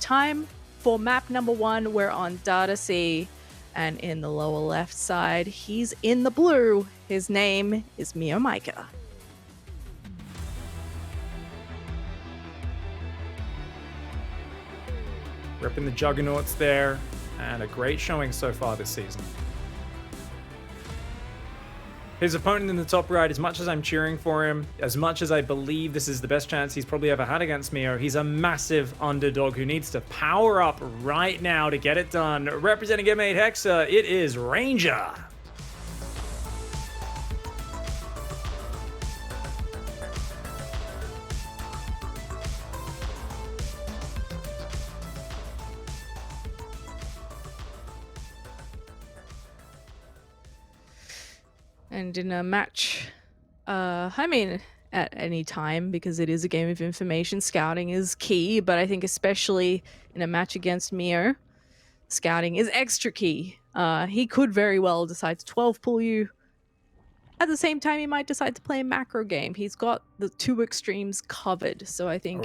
time for map number 1. We're on Data C, and in the lower left side, he's in the blue. His name is MeomaikA. Ripping the juggernauts there, and a great showing so far this season. His opponent in the top right, as much as I'm cheering for him, as much as I believe this is the best chance he's probably ever had against Meo, he's a massive underdog who needs to power up right now to get it done. Representing MeomaikA, it is Ranger. And in a match, I mean, at any time, because it is a game of information, scouting is key, but I think especially in a match against Meo, scouting is extra key. He could very well decide to 12 pull you. At the same time, he might decide to play a macro game. He's got the two extremes covered, so I think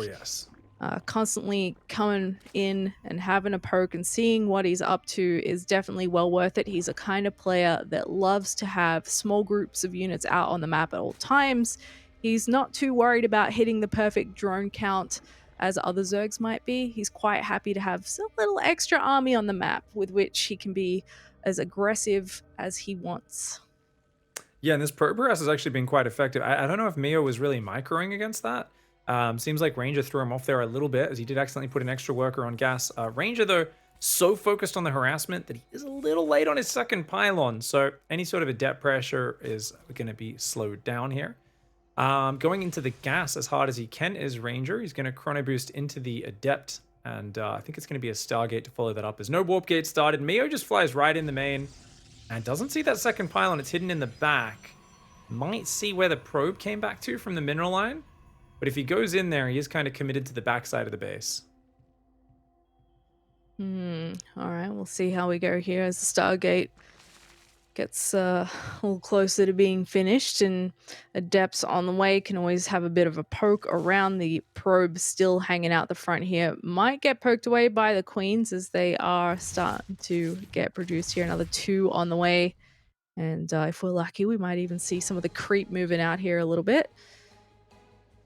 constantly coming in and having a poke and seeing what he's up to is definitely well worth it. He's a kind of player that loves to have small groups of units out on the map at all times. He's not too worried about hitting the perfect drone count as other Zergs might be. He's quite happy to have some little extra army on the map with which he can be as aggressive as he wants. Yeah, and this probe harass has actually been quite effective. I don't know if Meo was really microing against that. Seems like Ranger threw him off there a little bit, as he did accidentally put an extra worker on gas. Ranger, though, so focused on the harassment that he is a little late on his second pylon, so any sort of adept pressure is going to be slowed down here. Going into the gas as hard as he can is Ranger. He's going to chrono boost into the adept, and I think it's going to be a Stargate to follow that up. There's no warp gate started. Meo just flies right in the main and doesn't see that second pylon. It's hidden in the back. Might see where the probe came back to from the mineral line. But if he goes in there, he is kind of committed to the backside of the base. All right, we'll see how we go here as the Stargate gets a little closer to being finished, and Adepts on the way can always have a bit of a poke around the probe still hanging out the front here. Might get poked away by the Queens as they are starting to get produced here. Another 2 on the way. And if we're lucky, we might even see some of the creep moving out here a little bit.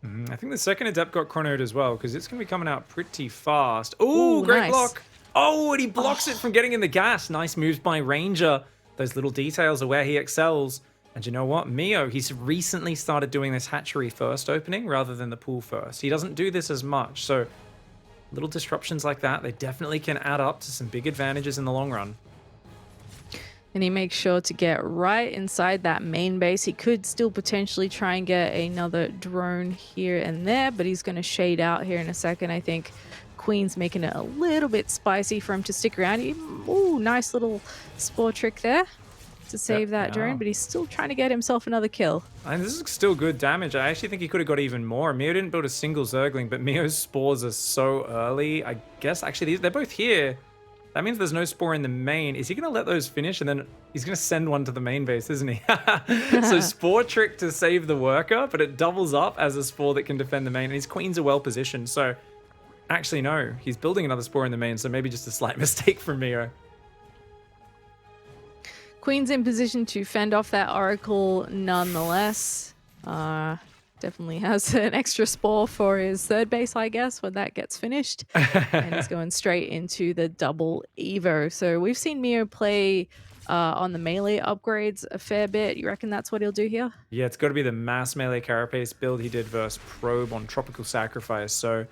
I think the second adept got chronoed as well, because it's going to be coming out pretty fast. Oh, great block. Oh, and he blocks it from getting in the gas. Nice moves by Ranger. Those little details are where he excels. And you know what? Meo, he's recently started doing this hatchery first opening rather than the pool first. He doesn't do this as much. So little disruptions like that, they definitely can add up to some big advantages in the long run. And he makes sure to get right inside that main base. He could still potentially try and get another drone here and there, but he's going to shade out here in a second. I think Queen's making it a little bit spicy for him to stick around. Ooh, nice little spore trick there to save that drone, but he's still trying to get himself another kill. And this is still good damage. I actually think he could have got even more. Meo didn't build a single Zergling, but Meo's spores are so early. I guess actually they're both here. That means there's no spore in the main. Is he going to let those finish? And then he's going to send one to the main base, isn't he? So spore trick to save the worker, but it doubles up as a spore that can defend the main. And his queens are well positioned. So actually, no, he's building another spore in the main. So maybe just a slight mistake from Meo. Queen's in position to fend off that Oracle nonetheless. Definitely has an extra spore for his third base, I guess, when that gets finished. And he's going straight into the double Evo. So we've seen Meo play on the melee upgrades a fair bit. You reckon that's what he'll do here? Yeah, it's got to be the mass melee carapace build he did versus Probe on Tropical Sacrifice. So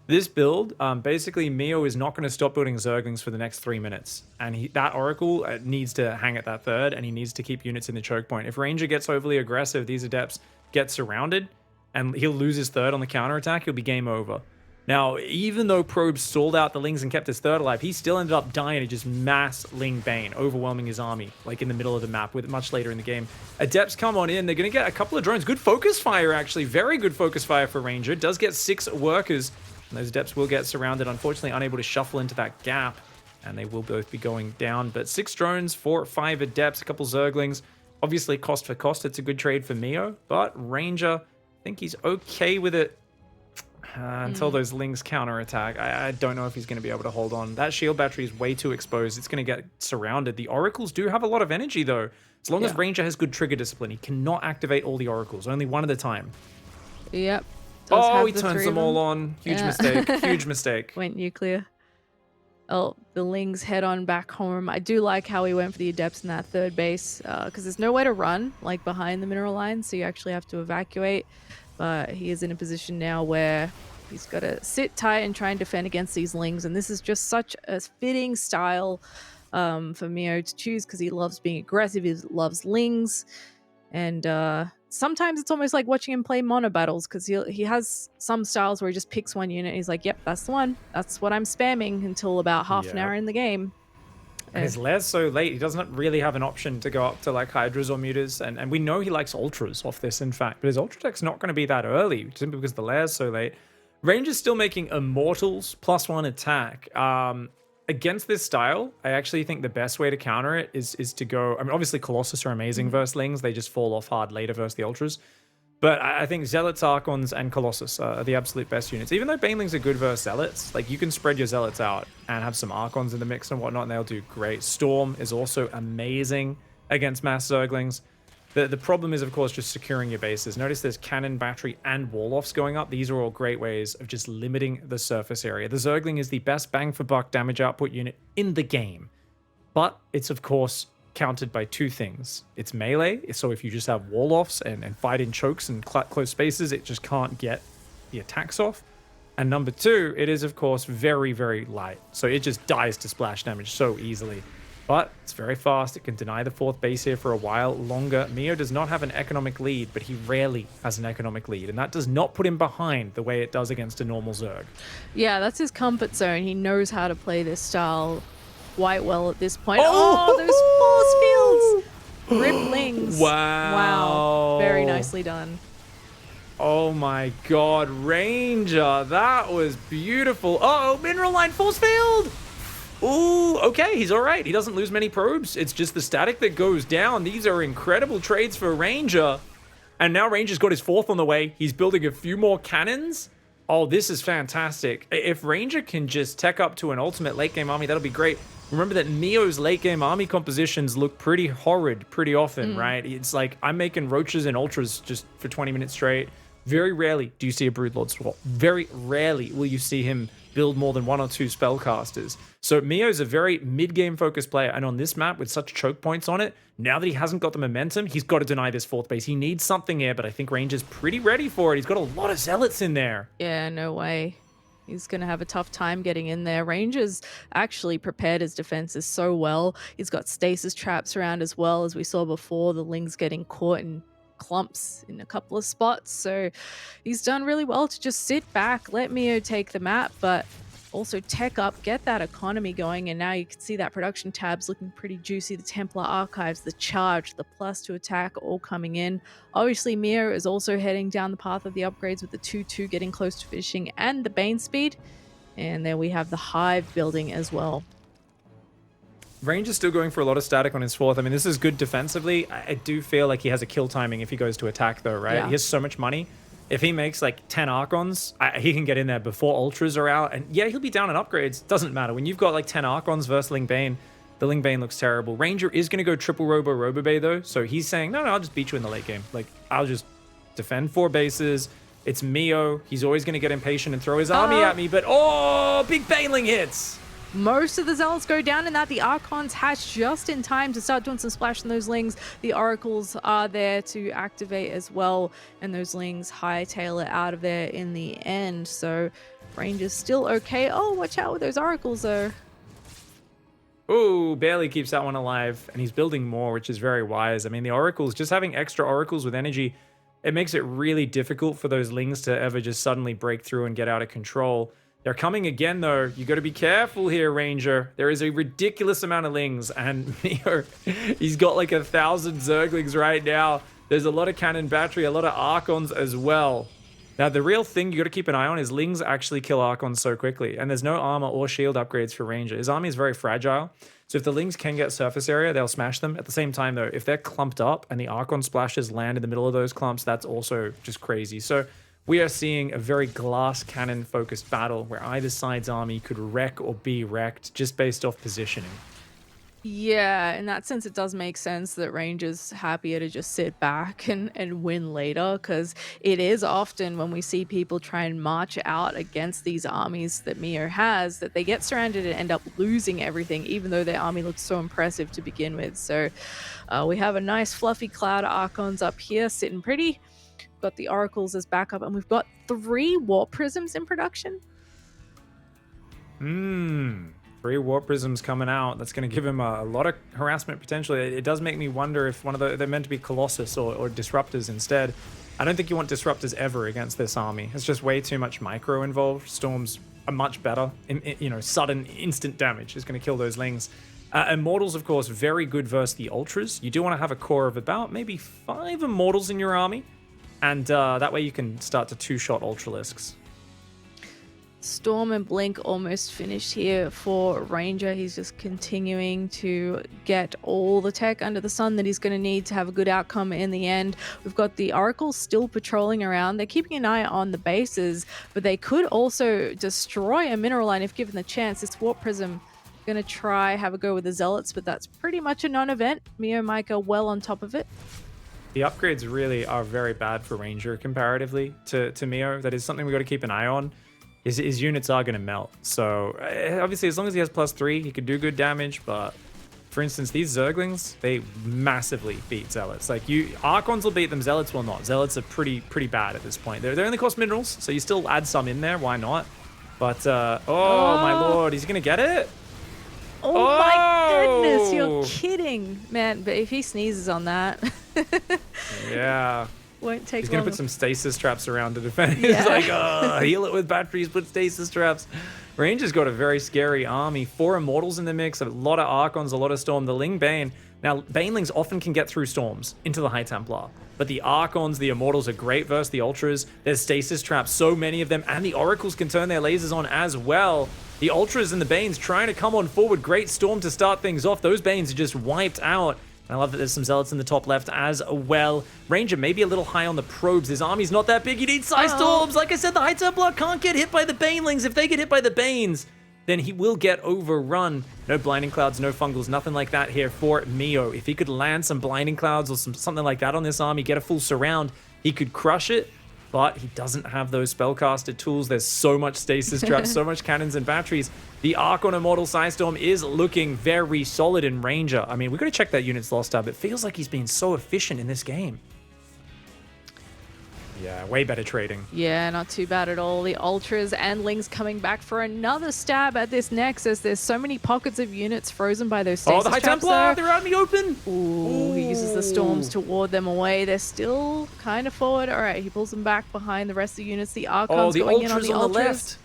this build, basically Meo is not going to stop building Zerglings for the next 3 minutes. And that Oracle needs to hang at that third, and he needs to keep units in the choke point. If Ranger gets overly aggressive, these Adepts get surrounded, and he'll lose his third on the counterattack. He'll be game over. Now, even though Probe stalled out the Lings and kept his third alive, he still ended up dying to just mass Ling Bane, overwhelming his army, like in the middle of the map, with much later in the game. Adepts come on in. They're going to get a couple of drones. Good focus fire, actually. Very good focus fire for Ranger. Does get 6 workers, and those Adepts will get surrounded. Unfortunately, unable to shuffle into that gap, and they will both be going down. But 6 drones, 4 or 5 Adepts, a couple Zerglings. Obviously, cost for cost, it's a good trade for Meo, but Ranger, I think he's okay with it. Until those Lings counterattack, I don't know if he's going to be able to hold on. That shield battery is way too exposed. It's going to get surrounded. The oracles do have a lot of energy, though. As long as Yeah. Ranger has good trigger discipline, he cannot activate all the oracles, only one at a time. Yep. Does Oh, have he the turns three them of all on. Huge Yeah. mistake. Huge mistake. Went nuclear. Oh, the Lings head on back home. I do like how he went for the Adepts in that third base because there's nowhere to run, like behind the mineral line, so you actually have to evacuate. But he is in a position now where he's got to sit tight and try and defend against these Lings, and this is just such a fitting style for Mio to choose because he loves being aggressive, he loves Lings, and sometimes it's almost like watching him play mono battles because he has some styles where he just picks one unit and he's like, yep, that's the one. That's what I'm spamming until about half an Yeah. hour in the game. And his lair's so late, he doesn't really have an option to go up to like Hydras or Mutas. And we know he likes Ultras off this, in fact. But his Ultra deck's not going to be that early, simply because the lair's so late. Ranger's still making Immortals +1 attack. Against this style, I actually think the best way to counter it is to go... I mean, obviously Colossus are amazing versus Lings. They just fall off hard later versus the Ultras. But I think Zealots, Archons, and Colossus are the absolute best units. Even though Banelings are good versus Zealots, like you can spread your Zealots out and have some Archons in the mix and whatnot, and they'll do great. Storm is also amazing against Mass Zerglings. The problem is, of course, just securing your bases. Notice there's Cannon, Battery, and Wall-Offs going up. These are all great ways of just limiting the surface area. The Zergling is the best bang-for-buck damage output unit in the game. But it's, of course, countered by two things. It's melee, so if you just have Wall-Offs and fight in chokes and close spaces, it just can't get the attacks off. And number two, it is, of course, very, very light. So it just dies to splash damage so easily. But it's very fast. It can deny the fourth base here for a while longer. Mio does not have an economic lead, but he rarely has an economic lead. And that does not put him behind the way it does against a normal Zerg. Yeah, that's his comfort zone. He knows how to play this style quite well at this point. Oh, those force fields! Rip Lings. Wow. Wow. Very nicely done. Oh my god, Ranger. That was beautiful. Uh-oh, Mineral Line force field! Ooh, okay, he's all right. He doesn't lose many probes. It's just the static that goes down. These are incredible trades for Ranger. And now Ranger's got his fourth on the way. He's building a few more cannons. Oh, this is fantastic. If Ranger can just tech up to an ultimate late game army, that'll be great. Remember that Neo's late game army compositions look pretty horrid pretty often, right? It's like I'm making Roaches and Ultras just for 20 minutes straight. Very rarely do you see a Broodlord swap. Very rarely will you see him build more than one or two spellcasters. So Mio's a very mid-game focused player, and on this map with such choke points on it, now that he hasn't got the momentum, he's got to deny this fourth base. He needs something here, but I think Ranger's pretty ready for it. He's got a lot of Zealots in there. Yeah, no way. He's going to have a tough time getting in there. Ranger's actually prepared his defenses so well. He's got stasis traps around as well, as we saw before, the Lings getting caught in clumps in a couple of spots. So he's done really well to just sit back, let Mio take the map, but also tech up, get that economy going. And now you can see that production tab's looking pretty juicy. The Templar Archives, the Charge, the plus to attack all coming in. Obviously, Mio is also heading down the path of the upgrades with the 2-2 getting close to finishing and the Bane speed. And then we have the Hive building as well. Ranger's still going for a lot of static on his fourth. I mean, this is good defensively. I do feel like he has a kill timing if he goes to attack, though, right? Yeah. He has so much money. If he makes like 10 Archons, he can get in there before Ultras are out. And yeah, he'll be down on upgrades. Doesn't matter. When you've got like 10 Archons versus Ling Bane, the Ling Bane looks terrible. Ranger is going to go triple Robo Bay, though. So he's saying, no, I'll just beat you in the late game. Like, I'll just defend 4 bases. It's Mio. He's always going to get impatient and throw his army at me. But, oh, big Baneling hits. Most of the Zealots go down in that. The Archons hatch just in time to start doing some splash in those Lings. The Oracles are there to activate as well, and those Lings hightail it out of there in the end. So Ranger's still okay. Oh, watch out with those Oracles though. Ooh, barely keeps that one alive, and he's building more, which is very wise. I mean, the Oracles, just having extra Oracles with energy, it makes it really difficult for those Lings to ever just suddenly break through and get out of control. They're coming again, though. You got to be careful here, Ranger. There is a ridiculous amount of Lings, and Mio, he's got like 1,000 Zerglings right now. There's a lot of Cannon Battery, a lot of Archons as well. Now, the real thing you got to keep an eye on is Lings actually kill Archons so quickly, and there's no armor or shield upgrades for Ranger. His army is very fragile, so if the Lings can get surface area, they'll smash them. At the same time, though, if they're clumped up and the Archon splashes land in the middle of those clumps, that's also just crazy. So we are seeing a very glass cannon focused battle where either side's army could wreck or be wrecked just based off positioning. Yeah, in that sense, it does make sense that Rangers happier to just sit back and win later, because it is often when we see people try and march out against these armies that Mio has, that they get surrounded and end up losing everything, even though their army looks so impressive to begin with. So we have a nice fluffy cloud of Archons up here sitting pretty. Got the Oracles as backup, and we've got 3 Warp Prisms in production. 3 Warp Prisms coming out. That's going to give him a lot of harassment potentially. It does make me wonder if they're meant to be Colossus or Disruptors instead. I don't think you want Disruptors ever against this army. It's just way too much micro involved. Storms are much better. Sudden, instant damage is going to kill those Lings. Immortals, of course, very good versus the Ultras. You do want to have a core of about maybe 5 Immortals in your army. And that way you can start to 2-shot Ultralisks. Storm and Blink almost finished here for Ranger. He's just continuing to get all the tech under the sun that he's going to need to have a good outcome in the end. We've got the Oracles still patrolling around. They're keeping an eye on the bases, but they could also destroy a mineral line if given the chance. This Warp Prism going to try have a go with the Zealots, but that's pretty much a non-event. MeomaikA well on top of it. The upgrades really are very bad for Ranger comparatively to Mio. That is something we got to keep an eye on. His units are going to melt. So obviously, as long as he has +3, he could do good damage. But for instance, these Zerglings, they massively beat Zealots. Like Archons will beat them, Zealots will not. Zealots are pretty bad at this point. They only cost minerals, so you still add some in there. Why not? But oh my lord, he's going to get it. Oh my goodness, you're kidding, man. But if he sneezes on that, yeah. Won't take He's going to put some stasis traps around to defend. He's like, heal it with batteries, put stasis traps. Ranger's got a very scary army. 4 Immortals in the mix, a lot of Archons, a lot of Storm. The Ling Bane. Now, Banelings often can get through Storms into the High Templar. But the Archons, the Immortals are great versus the Ultras. There's stasis traps, so many of them. And the Oracles can turn their lasers on as well. The Ultras and the Banes trying to come on forward. Great Storm to start things off. Those Banes are just wiped out. I love that there's some Zealots in the top left as well. Ranger maybe a little high on the probes. His army's not that big. He needs Psy Storms. Like I said, the High Templar can't get hit by the Banelings. If they get hit by the Banes, then he will get overrun. No Blinding Clouds, no Fungals, nothing like that here for Mio. If he could land some Blinding Clouds or something like that on this army, get a full surround, he could crush it. But he doesn't have those spellcaster tools. There's so much stasis traps, so much cannons and batteries. The Archon Immortal Psystorm is looking very solid in Ranger. I mean, we've got to check that unit's loss tab. It feels like he's been so efficient in this game. Yeah, way better trading. Yeah, not too bad at all. The Ultras and Lings coming back for another stab at this Nexus. There's so many pockets of units frozen by those stasis the High traps Templar! there. They're out in the open! Ooh, he uses the Storms to ward them away. They're still kind of forward. All right, he pulls them back behind the rest of the units. The Archons going in on the Ultras. Left.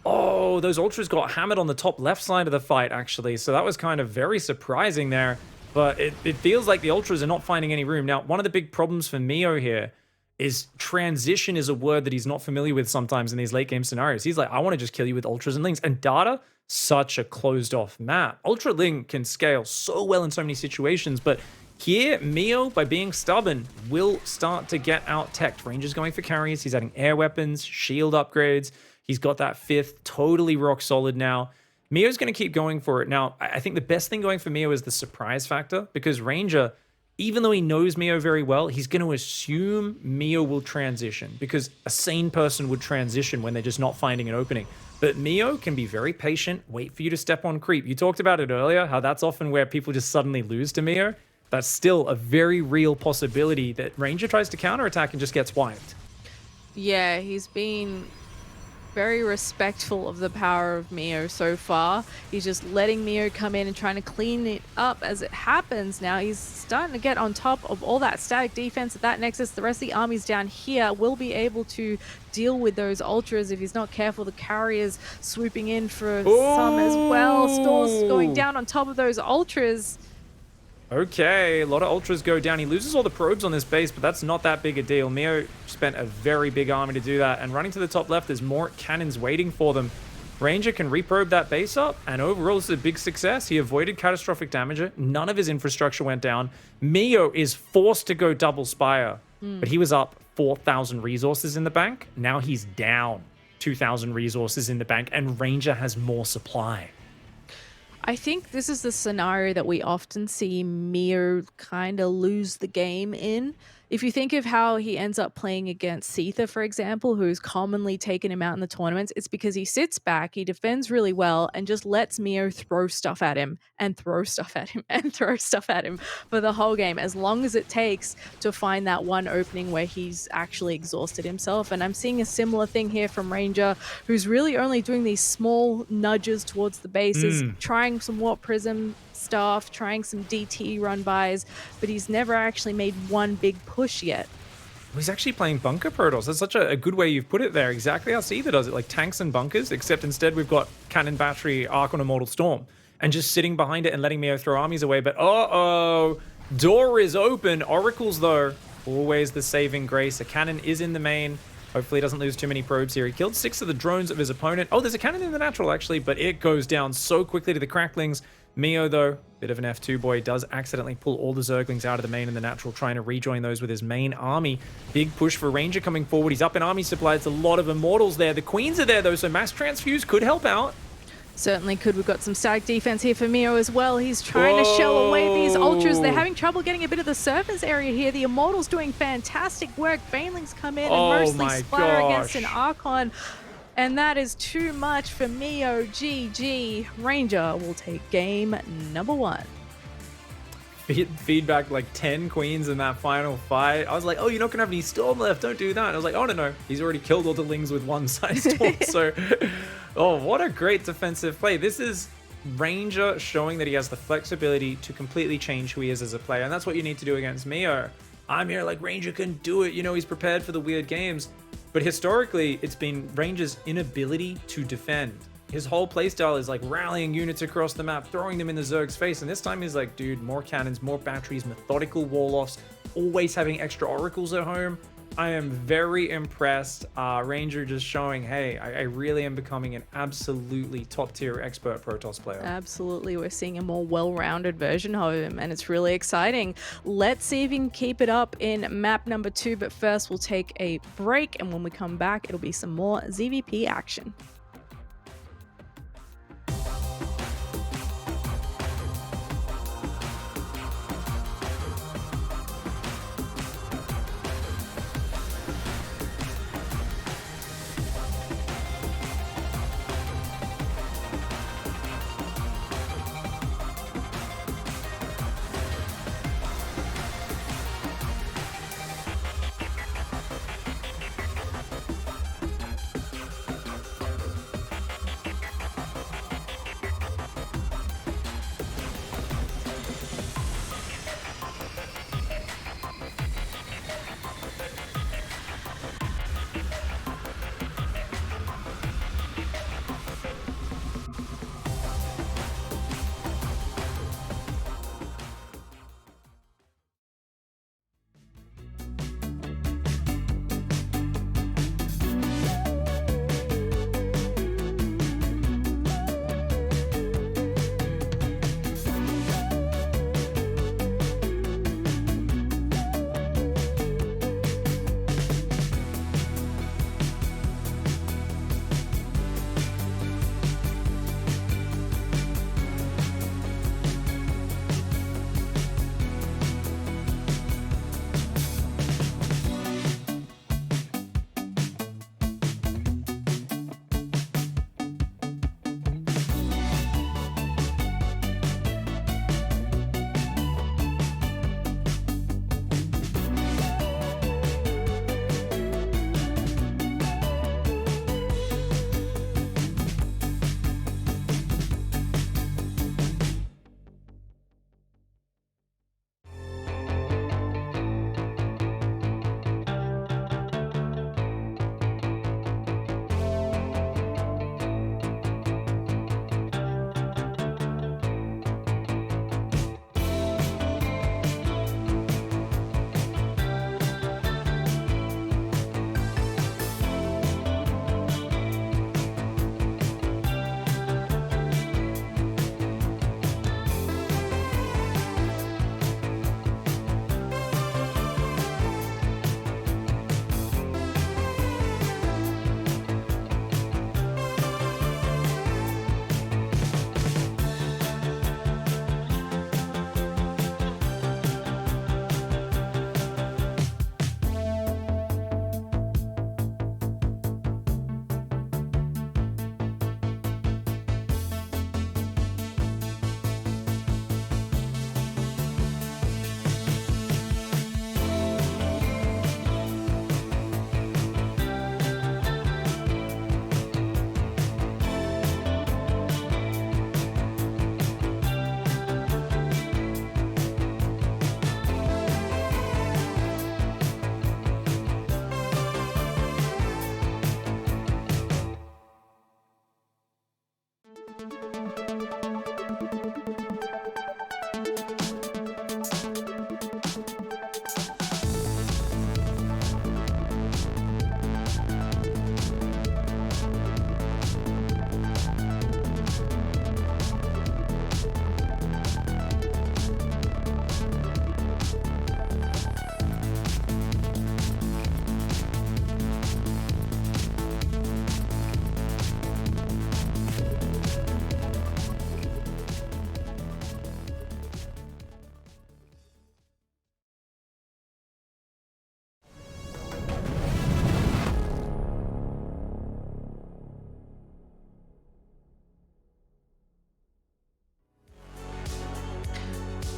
Oh, those Ultras got hammered on the top left side of the fight, actually. So that was kind of very surprising there. But it feels like the Ultras are not finding any room. Now, one of the big problems for Mio here is transition is a word that he's not familiar with sometimes in these late game scenarios. He's like, I want to just kill you with Ultras and Lings. And Data, such a closed off map. Ultra Ling can scale so well in so many situations, but here, Mio, by being stubborn, will start to get out-teched. Ranger's going for carries. He's adding air weapons, shield upgrades. He's got that 5th, totally rock solid now. Mio's going to keep going for it. Now, I think the best thing going for Mio is the surprise factor, because Ranger, even though he knows Mio very well, he's going to assume Mio will transition, because a sane person would transition when they're just not finding an opening. But Mio can be very patient, wait for you to step on creep. You talked about it earlier, how that's often where people just suddenly lose to Mio. That's still a very real possibility that Ranger tries to counterattack and just gets wiped. Yeah, he's been very respectful of the power of Mio so far. He's just letting Mio come in and trying to clean it up as it happens. Now he's starting to get on top of all that static defense at that Nexus. The rest of the armies down here will be able to deal with those Ultras if he's not careful. The carriers swooping in for some as well. Storms going down on top of those Ultras. Okay, a lot of Ultras go down. He loses all the probes on this base, but that's not that big a deal. Mio spent a very big army to do that, and running to the top left, there's more cannons waiting for them. Ranger can reprobe that base up, and overall, this is a big success. He avoided catastrophic damage. None of his infrastructure went down. Mio is forced to go double spire, but he was up 4,000 resources in the bank. Now he's down 2,000 resources in the bank, and Ranger has more supply. I think this is the scenario that we often see Mir kind of lose the game in. If you think of how he ends up playing against Seetha, for example, who's commonly taken him out in the tournaments, it's because he sits back, he defends really well, and just lets Mio throw stuff at him and throw stuff at him and throw stuff at him for the whole game, as long as it takes to find that one opening where he's actually exhausted himself. And I'm seeing a similar thing here from Ranger, who's really only doing these small nudges towards the bases, trying some Warp Prism stuff, trying some DT run bys, but he's never actually made one big push yet. He's actually playing bunker protoss. That's such a good way you've put it there. Exactly how Seetha does it, like tanks and bunkers, except instead we've got Cannon Battery, Arc on Immortal Storm, and just sitting behind it and letting Mio throw armies away. But uh-oh, door is open. Oracles, though, always the saving grace. A cannon is in the main. Hopefully he doesn't lose too many probes here. He killed 6 of the drones of his opponent. Oh, there's a cannon in the natural, actually, but it goes down so quickly to the cracklings. Mio, though, bit of an F2 boy, does accidentally pull all the Zerglings out of the main in the natural, trying to rejoin those with his main army. Big push for Ranger coming forward. He's up in army supply. It's a lot of Immortals there. The Queens are there, though, so Mass Transfuse could help out. Certainly could. We've got some static defense here for Mio as well. He's trying to shell away these Ultras. They're having trouble getting a bit of the surface area here. The Immortals doing fantastic work. Banelings come in and mostly splatter against an Archon. And that is too much for Mio. GG. Ranger will take game number 1. Feedback like 10 queens in that final fight. I was like, oh, you're not going to have any Storm left. Don't do that. And I was like, oh, no. He's already killed all the Lings with one size Storm. So, oh, what a great defensive play. This is Ranger showing that he has the flexibility to completely change who he is as a player. And that's what you need to do against Mio. I'm here like Ranger can do it. You know, he's prepared for the weird games. But historically, it's been Ranger's inability to defend. His whole playstyle is like rallying units across the map, throwing them in the Zerg's face. And this time he's like, dude, more cannons, more batteries, methodical wall-offs, always having extra oracles at home. I am very impressed. Ranger just showing, hey, I really am becoming an absolutely top-tier expert Protoss player. Absolutely. We're seeing a more well-rounded version of him, and it's really exciting. Let's see if he can keep it up in map number 2. But first, we'll take a break, and when we come back, it'll be some more ZVP action.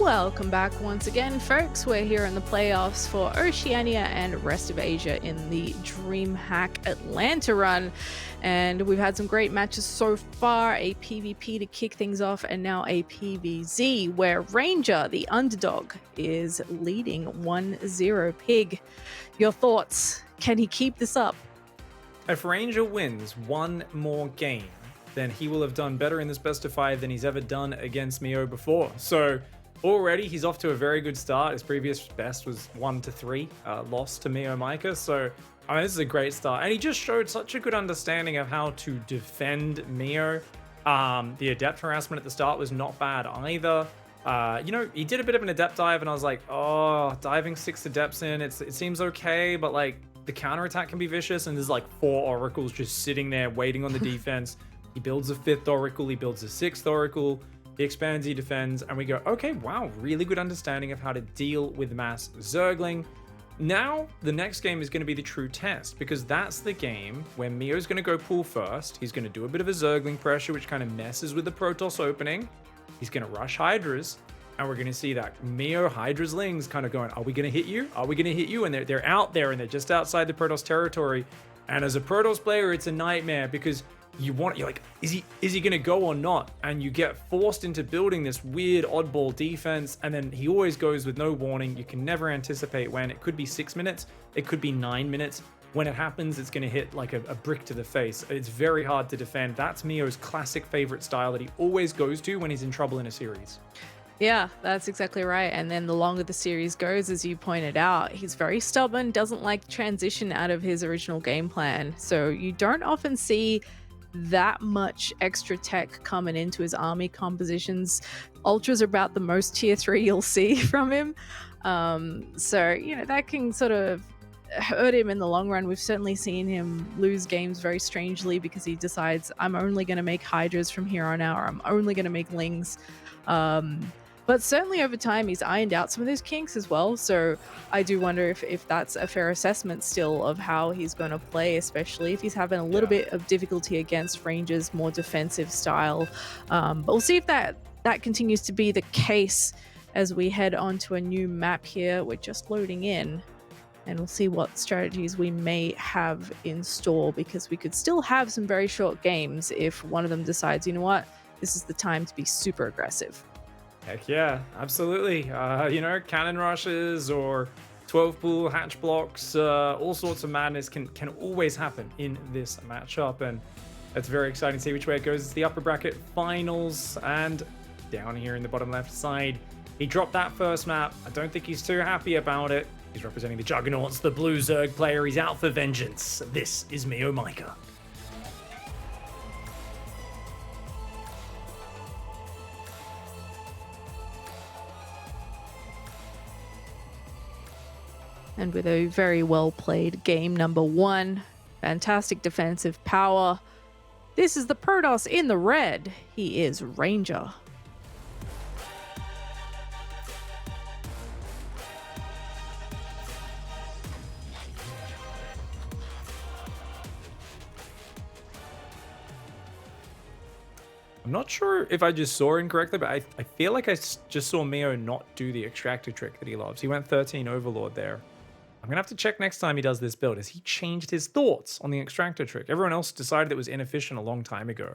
Welcome back once again, folks. We're here in the playoffs for Oceania and rest of Asia in the DreamHack Atlanta run. And we've had some great matches so far, a PvP to kick things off, and now a PvZ, where Ranger, the underdog, is leading 1-0. Pig, your thoughts? Can he keep this up? If Ranger wins one more game, then he will have done better in this best of 5 than he's ever done against Meo before. So already he's off to a very good start. His previous best was 1-3, loss to MeomaikA. So I mean, this is a great start. And he just showed such a good understanding of how to defend Meo. The Adept harassment at the start was not bad either. You know, he did a bit of an Adept dive, and I was like, oh, diving 6 Adepts in, it seems okay, but like the counterattack can be vicious, and there's like 4 Oracles just sitting there waiting on the defense. He builds a 5th Oracle, he builds a 6th Oracle, he expands, he defends, and we go, okay, wow, really good understanding of how to deal with mass Zergling. Now, the next game is going to be the true test, because that's the game where Meo's going to go pull first. He's going to do a bit of a Zergling pressure, which kind of messes with the Protoss opening. He's going to rush Hydras, and we're going to see that Meo Hydra's Lings kind of going, are we going to hit you? Are we going to hit you? And they're out there, and they're just outside the Protoss territory. And as a Protoss player, it's a nightmare, because you're like, is he gonna go or not? And you get forced into building this weird oddball defense, and then he always goes with no warning. You can never anticipate when. It could be 6 minutes, it could be 9 minutes. When it happens, it's gonna hit like a brick to the face. It's very hard to defend. That's Meo's classic favorite style that he always goes to when he's in trouble in a series. Yeah, that's exactly right. And then the longer the series goes, as you pointed out, he's very stubborn, doesn't like transition out of his original game plan. So you don't often see that much extra tech coming into his army compositions. Ultras are about the most tier 3 you'll see from him. So, you know, that can sort of hurt him in the long run. We've certainly seen him lose games very strangely because he decides, I'm only going to make Hydras from here on out, or I'm only going to make Lings. But certainly over time, he's ironed out some of those kinks as well. So I do wonder if that's a fair assessment still of how he's going to play, especially if he's having a little bit of difficulty against Ranger's more defensive style. But we'll see if that continues to be the case as we head on to a new map here. We're just loading in, and we'll see what strategies we may have in store, because we could still have some very short games if one of them decides, you know what, this is the time to be super aggressive. Heck yeah, absolutely. You know, cannon rushes or 12 pool hatch blocks, all sorts of madness can always happen in this matchup, and it's very exciting to see which way it goes. It's the upper bracket finals, and down here in the bottom left side, he dropped that first map. I don't think he's too happy about it. He's representing the Juggernauts, the blue Zerg player. He's out for vengeance. This is MeomaikA. And with a very well played game number 1, fantastic defensive power. This is the Protoss in the red. He is Ranger. I'm not sure if I just saw incorrectly, but I feel like I just saw Meo not do the extractor trick that he loves. He went 13 Overlord there. I'm going to have to check next time he does this build. Has he changed his thoughts on the extractor trick? Everyone else decided it was inefficient a long time ago,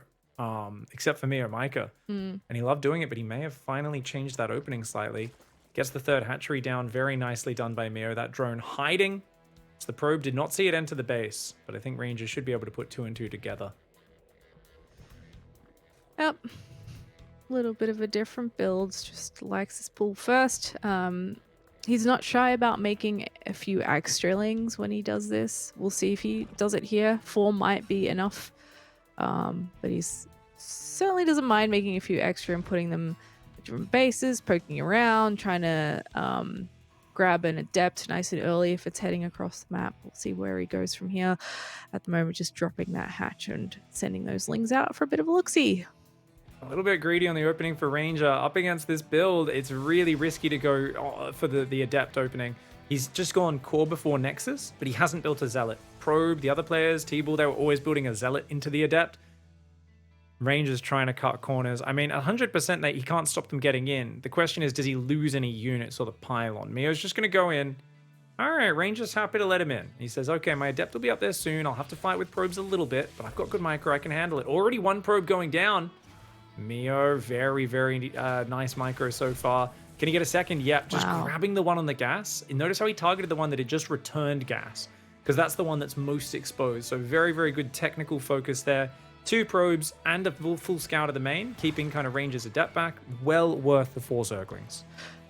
except for MeomaikA. And he loved doing it, but he may have finally changed that opening slightly. Gets the 3rd hatchery down. Very nicely done by Meo. That drone hiding. So the probe did not see it enter the base, but I think Ranger should be able to put 2 and 2 together. Yep. A little bit of a different build. Just likes his pull first. He's not shy about making a few extra lings when he does this. We'll see if he does it here. 4 might be enough. But he's certainly doesn't mind making a few extra and putting them at different bases, poking around, trying to grab an Adept nice and early if it's heading across the map. We'll see where he goes from here. At the moment, just dropping that hatch and sending those lings out for a bit of a look-see. A little bit greedy on the opening for Ranger. Up against this build, it's really risky to go for the Adept opening. He's just gone core before Nexus, but he hasn't built a Zealot. Probe, the other players, T-Ball, they were always building a Zealot into the Adept. Ranger's trying to cut corners. I mean, 100% that he can't stop them getting in. The question is, does he lose any units or the pylon? Meo's just going to go in. All right, Ranger's happy to let him in. He says, okay, my Adept will be up there soon. I'll have to fight with probes a little bit, but I've got good micro. I can handle it. Already one probe going down. Meo, very, very nice micro so far. Can he get a second? Yep, just grabbing the one on the gas. And notice how he targeted the one that had just returned gas, because that's the one that's most exposed. So very, very good technical focus there. 2 probes and a full scout of the main, keeping kind of Ranger's Adept back. Well worth the 4 Zerglings.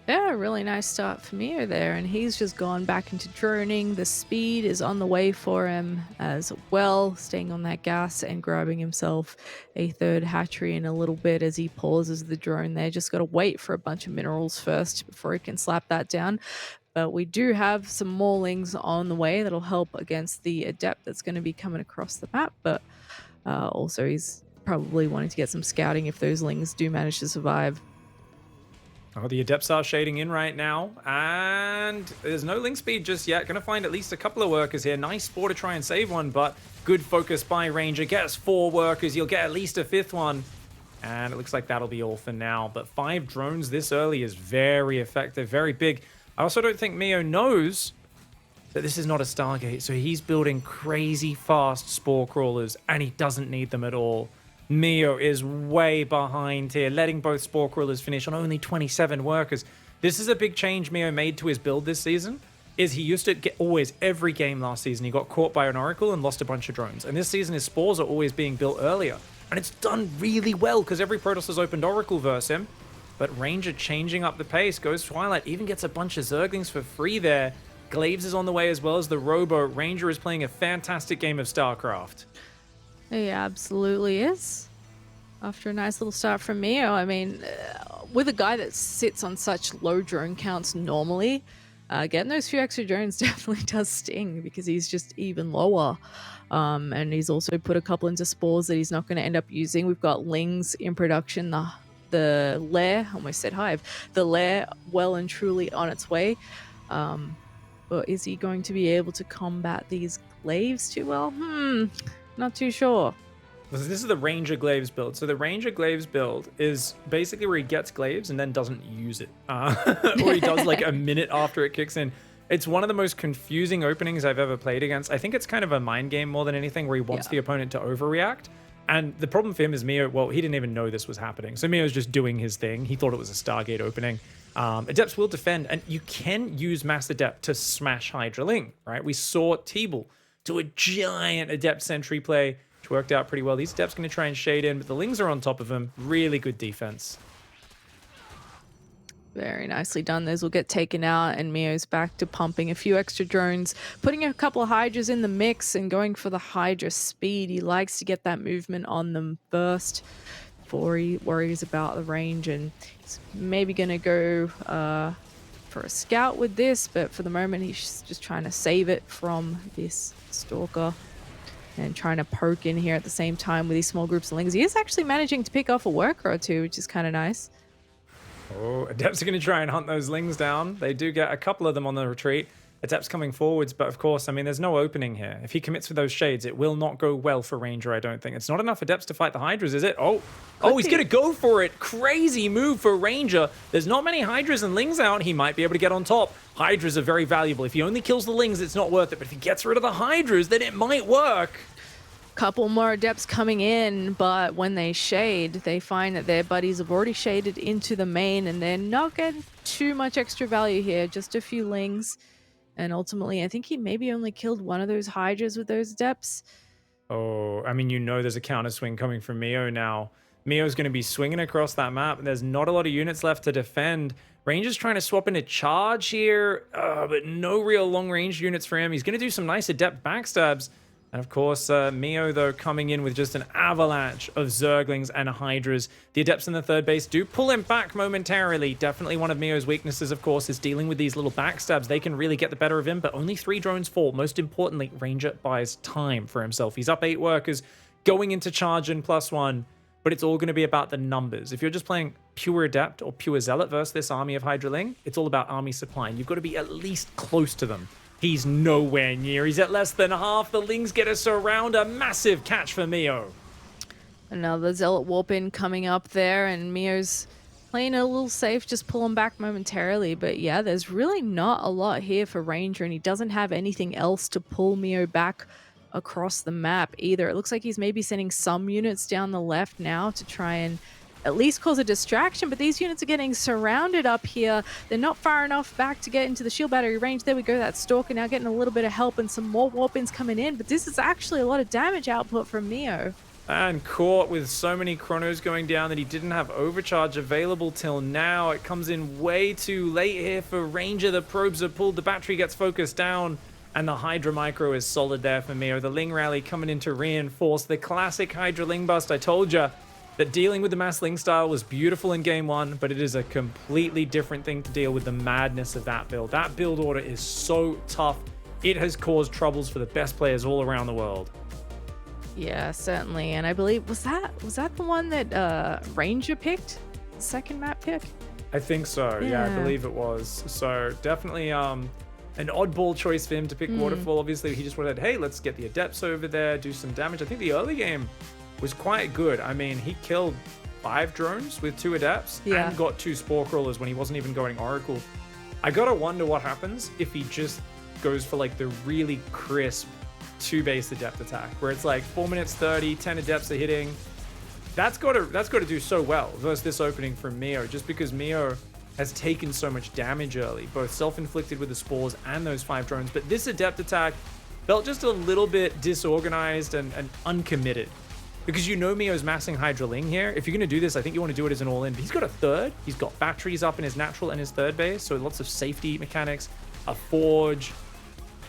Yeah, really nice start for Meo there, and he's just gone back into droning. The speed is on the way for him as well, staying on that gas and grabbing himself a 3rd hatchery in a little bit as he pauses the drone there. Just got to wait for a bunch of minerals first before he can slap that down. But we do have some more lings on the way that'll help against the Adept that's going to be coming across the map, but also he's probably wanting to get some scouting if those lings do manage to survive. Oh, the Adepts are shading in right now, and there's no link speed just yet. Gonna find at least a couple of workers here. Nice spore to try and save one, but good focus by Ranger. Gets 4 workers. You'll get at least a 5th one. And it looks like that'll be all for now. But 5 drones this early is very effective, very big. I also don't think Meo knows that this is not a Stargate, so he's building crazy fast spore crawlers, and he doesn't need them at all. Meo is way behind here, letting both spore crawlers finish on only 27 workers. This is a big change Meo made to his build this season. Is he used to get always every game last season he got caught by an Oracle and lost a bunch of drones, and this season his spores are always being built earlier, and it's done really well because every Protoss has opened Oracle versus him. But Ranger changing up the pace, goes Twilight, even gets a bunch of Zerglings for free there. Glaives is on the way as well as the Robo. Ranger is playing a fantastic game of StarCraft. He absolutely is. After a nice little start from Meo, I mean, with a guy that sits on such low drone counts normally, getting those few extra drones definitely does sting because he's just even lower. And he's also put a couple into spores that he's not going to end up using. We've got lings in production, the lair, almost said hive, the lair well and truly on its way. But is he going to be able to combat these glaives too well? Not too sure. This is the Ranger Glaives build. So the Ranger Glaives build is basically where he gets Glaives and then doesn't use it. Or he does like a minute after it kicks in. It's one of the most confusing openings I've ever played against. I think it's kind of a mind game more than anything where he wants the opponent to overreact. And the problem for him is Meo, well, he didn't even know this was happening. So Meo's just doing his thing. He thought it was a Stargate opening. Adepts will defend, and you can use Mass Adept to smash Hydra Ling, right? We saw Teeble do a giant Adept Sentry play, which worked out pretty well. These Adepts going to try and shade in, but the Lings are on top of him. Really good defense. Very nicely done. Those will get taken out, and Meo's back to pumping a few extra drones, putting a couple of Hydras in the mix and going for the Hydra speed. He likes to get that movement on them first before he worries about the range, and he's maybe going to go for a scout with this, but for the moment he's just trying to save it from this Stalker and trying to poke in here at the same time with these small groups of Lings. He is actually managing to pick off a worker or two, which is kind of nice. Oh, Adepts are going to try and hunt those Lings down. They do get a couple of them on the retreat. Adepts coming forwards, but of course, I mean, there's no opening here. If he commits with those shades, it will not go well for Ranger, I don't think. It's not enough Adepts to fight the Hydras, is it? Oh, he's going to go for it. Crazy move for Ranger. There's not many Hydras and Lings out. He might be able to get on top. Hydras are very valuable. If he only kills the Lings, it's not worth it. But if he gets rid of the Hydras, then it might work. Couple more Adepts coming in, but when they shade, they find that their buddies have already shaded into the main, and they're not getting too much extra value here. Just a few Lings. And ultimately, I think he maybe only killed one of those Hydras with those Adepts. Oh, I mean, you know there's a counter swing coming from Meo now. Meo's going to be swinging across that map, and there's not a lot of units left to defend. Ranger's trying to swap into charge here, but no real long-range units for him. He's going to do some nice Adept backstabs. And of course, Meo, though, coming in with just an avalanche of Zerglings and Hydras. The Adepts in the third base do pull him back momentarily. Definitely one of Meo's weaknesses, of course, is dealing with these little backstabs. They can really get the better of him, but only 3 drones fall. Most importantly, Ranger buys time for himself. He's up 8 workers, going into charge in +1, but it's all going to be about the numbers. If you're just playing pure Adept or pure Zealot versus this army of Hydra Ling, it's all about army supply, and you've got to be at least close to them. He's nowhere near. He's at less than half. The Lings get a surround. A massive catch for Meo. Another Zealot Warp in coming up there, and Mio's playing a little safe, just pulling back momentarily. But yeah, there's really not a lot here for Ranger, and he doesn't have anything else to pull Mio back across the map either. It looks like he's maybe sending some units down the left now to try and at least cause a distraction, but these units are getting surrounded up here. They're not far enough back to get into the shield battery range. There we go, that Stalker now getting a little bit of help and some more warp-ins coming in, but this is actually a lot of damage output from Mio. And caught with so many chronos going down that he didn't have overcharge available till now. It comes in way too late here for Ranger. The probes are pulled, the battery gets focused down, and the Hydra Micro is solid there for Mio. The Ling Rally coming in to reinforce the classic Hydra Ling Bust. I told you that dealing with the Mass Ling style was beautiful in game one, but it is a completely different thing to deal with the madness of that build. That build order is so tough. It has caused troubles for the best players all around the world. Yeah, certainly. And I believe was that the one that Ranger picked? The second map pick? I think so. Yeah, I believe it was. So definitely an oddball choice for him to pick Waterfall. Obviously, he just wanted, hey, let's get the Adepts over there, do some damage. I think the early game was quite good. I mean, he killed 5 drones with 2 Adepts and got 2 Spore Crawlers when he wasn't even going Oracle. I gotta wonder what happens if he just goes for like the really crisp 2 base Adept attack, where it's like 4 minutes 30, 10 Adepts are hitting. That's gotta do so well versus this opening from Mio, just because Mio has taken so much damage early, both self-inflicted with the spores and those 5 drones. But this Adept attack felt just a little bit disorganized and uncommitted. Because you know Mio's massing Hydra Ling here. If you're going to do this, I think you want to do it as an all-in. But he's got a third. He's got batteries up in his natural and his third base. So lots of safety mechanics, a Forge,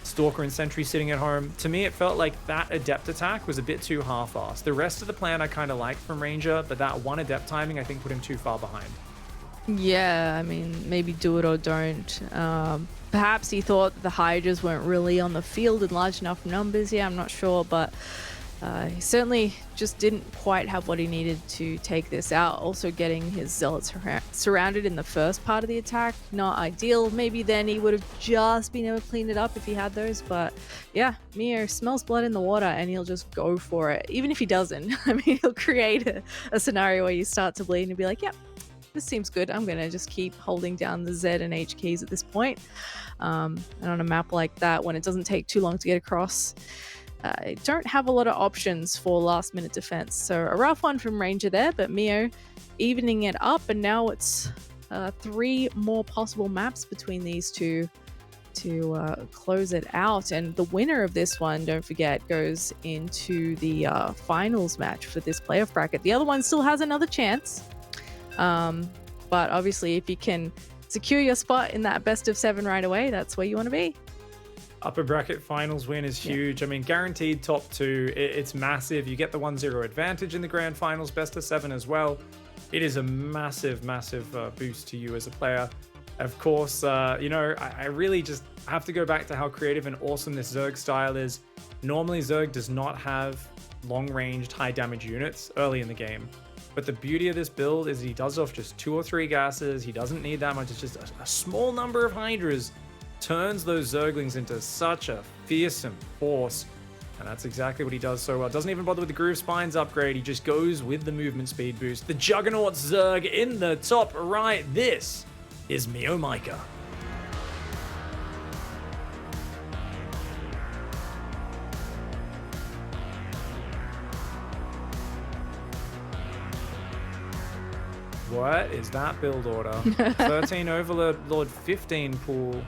Stalker and Sentry sitting at home. To me, it felt like that Adept attack was a bit too half-assed. The rest of the plan I kind of liked from Ranger, but that one Adept timing I think put him too far behind. Yeah, I mean, maybe do it or don't. Perhaps he thought the Hydras weren't really on the field in large enough numbers. Yeah, I'm not sure, but he certainly just didn't quite have what he needed to take this out. Also getting his Zealots surrounded in the first part of the attack, not ideal. Maybe then he would have just been able to clean it up if he had those. But yeah, Mio smells blood in the water and he'll just go for it. Even if he doesn't, I mean, he'll create a scenario where you start to bleed and be like, yep, this seems good. I'm going to just keep holding down the Z and H keys at this point. And on a map like that, when it doesn't take too long to get across, don't have a lot of options for last minute defense. So a rough one from Ranger there, but Mio evening it up, and now it's 3 more possible maps between these two to close it out. And the winner of this one, don't forget, goes into the finals match for this playoff bracket. The other one still has another chance, but obviously if you can secure your spot in that best of 7 right away, that's where you want to be. Upper bracket finals win is huge. I mean, guaranteed top 2. It's massive. You get the 1-0 advantage in the grand finals, best of 7 as well. It is a massive, massive boost to you as a player. Of course, you know, I really just have to go back to how creative and awesome this Zerg style is. Normally, Zerg does not have long-ranged, high-damage units early in the game. But the beauty of this build is he does off just 2 or 3 gases. He doesn't need that much. It's just a small number of Hydras turns those Zerglings into such a fearsome force. And that's exactly what he does so well. Doesn't even bother with the Groove Spines upgrade. He just goes with the movement speed boost. The Juggernaut Zerg in the top right. This is MeomaikA. What is that build order? 13 Overlord, 15 pool.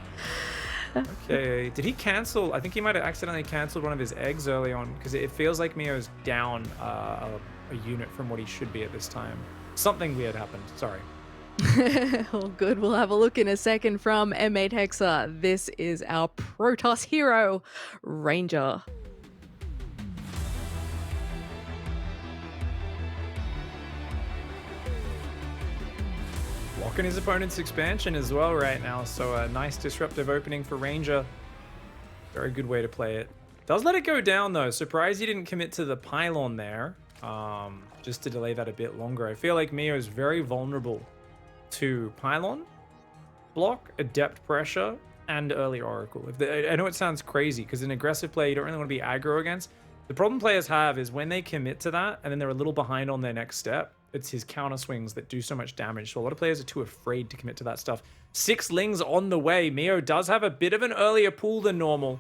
Okay, did he cancel? I think he might have accidentally canceled one of his eggs early on, because it feels like Mio's down a unit from what he should be at this time. Something weird happened, sorry. All good, we'll have a look in a second from MeomaikA. This is our Protoss hero, Ranger. Blocking his opponent's expansion as well right now, so a nice disruptive opening for Ranger. Very good way to play it. Does let it go down though. Surprised he didn't commit to the pylon there, just to delay that a bit longer. I feel like Mio is very vulnerable to pylon, block, adept pressure, and early oracle. I know it sounds crazy because an aggressive player you don't really want to be aggro against, The problem players have is when they commit to that and then they're a little behind on their next step, it's his counter swings that do so much damage. So a lot of players are too afraid to commit to that stuff. 6 Lings on the way. Meo does have a bit of an earlier pool than normal.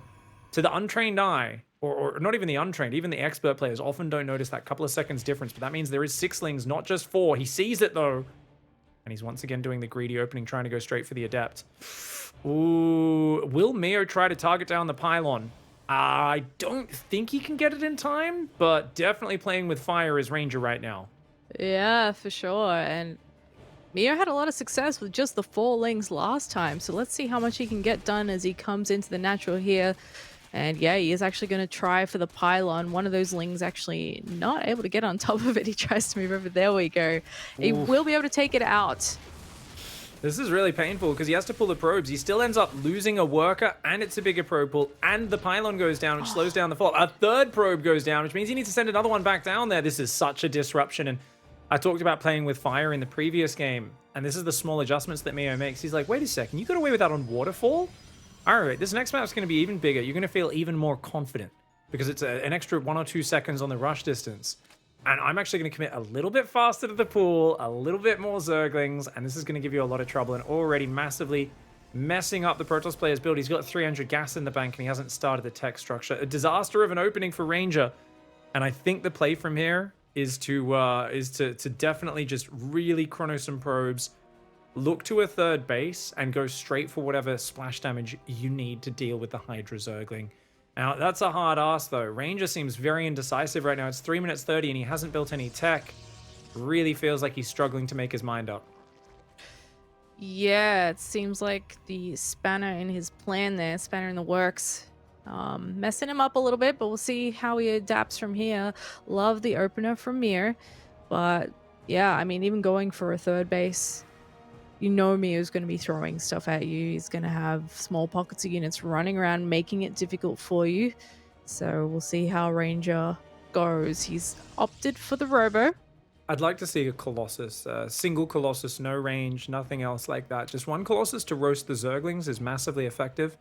To the untrained eye, or not even the untrained, even the expert players often don't notice that couple of seconds difference, but that means there is 6 Lings, not just 4. He sees it though. And he's once again doing the greedy opening, trying to go straight for the Adept. Ooh, will Meo try to target down the pylon? I don't think he can get it in time, but definitely playing with fire is Ranger right now. Yeah, for sure. And Mio had a lot of success with just the 4 Lings last time, so let's see how much he can get done as he comes into the natural here. And yeah, he is actually going to try for the pylon. One of those Lings actually not able to get on top of it. He tries to move over. There we go. He will be able to take it out. This is really painful because he has to pull the probes. He still ends up losing a worker, and it's a bigger probe pull, and the pylon goes down, which slows down the fall. A third probe goes down, which means he needs to send another one back down there. This is such a disruption, and I talked about playing with fire in the previous game, and this is the small adjustments that Meo makes. He's like, wait a second, you got away with that on waterfall? All right, this next map's going to be even bigger. You're going to feel even more confident because it's an extra 1 or 2 seconds on the rush distance. And I'm actually going to commit a little bit faster to the pool, a little bit more Zerglings, and this is going to give you a lot of trouble and already massively messing up the Protoss player's build. He's got 300 gas in the bank and he hasn't started the tech structure. A disaster of an opening for Ranger. And I think the play from here is to definitely just really chrono some probes, look to a third base, and go straight for whatever splash damage you need to deal with the Hydra Zergling. Now, that's a hard ask, though. Ranger seems very indecisive right now. It's 3 minutes 30, and he hasn't built any tech. Really feels like he's struggling to make his mind up. Yeah, it seems like the spanner in his plan there, spanner in the works, messing him up a little bit, but we'll see how he adapts from here. Love the opener from Mir, but yeah, I mean, even going for a third base, you know Mio's going to be throwing stuff at you. He's going to have small pockets of units running around, making it difficult for you. So we'll see how Ranger goes. He's opted for the Robo. I'd like to see a Colossus, single Colossus, no range, nothing else like that. Just one Colossus to roast the Zerglings is massively effective.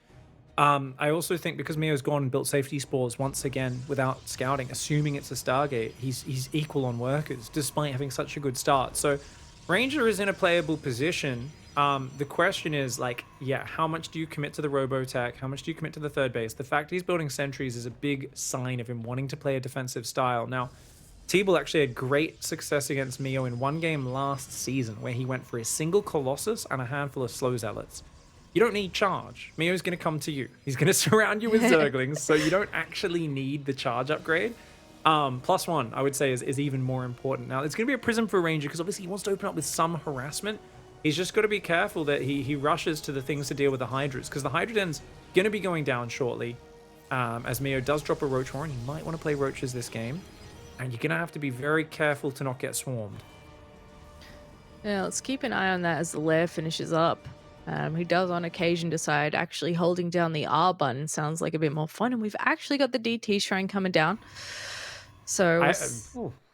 I also think because Mio's gone and built safety spores once again without scouting, assuming it's a Stargate, he's equal on workers despite having such a good start. So Ranger is in a playable position. The question is, like, yeah, how much do you commit to the Robotech? How much do you commit to the third base? The fact he's building sentries is a big sign of him wanting to play a defensive style. Now, T-Bull actually had great success against Mio in one game last season where he went for a single Colossus and a handful of slow zealots. You don't need charge. Mio's going to come to you. He's going to surround you with Zerglings, so you don't actually need the charge upgrade. +1, I would say, is even more important. Now, it's going to be a prism for Ranger because obviously he wants to open up with some harassment. He's just got to be careful that he rushes to the things to deal with the Hydras because the Hydra Den's going to be going down shortly as Mio does drop a Roach Horn. You might want to play Roaches this game, and you're going to have to be very careful to not get swarmed. Yeah, let's keep an eye on that as the lair finishes up. He does on occasion decide actually holding down the R button sounds like a bit more fun, and we've actually got the DT shrine coming down. So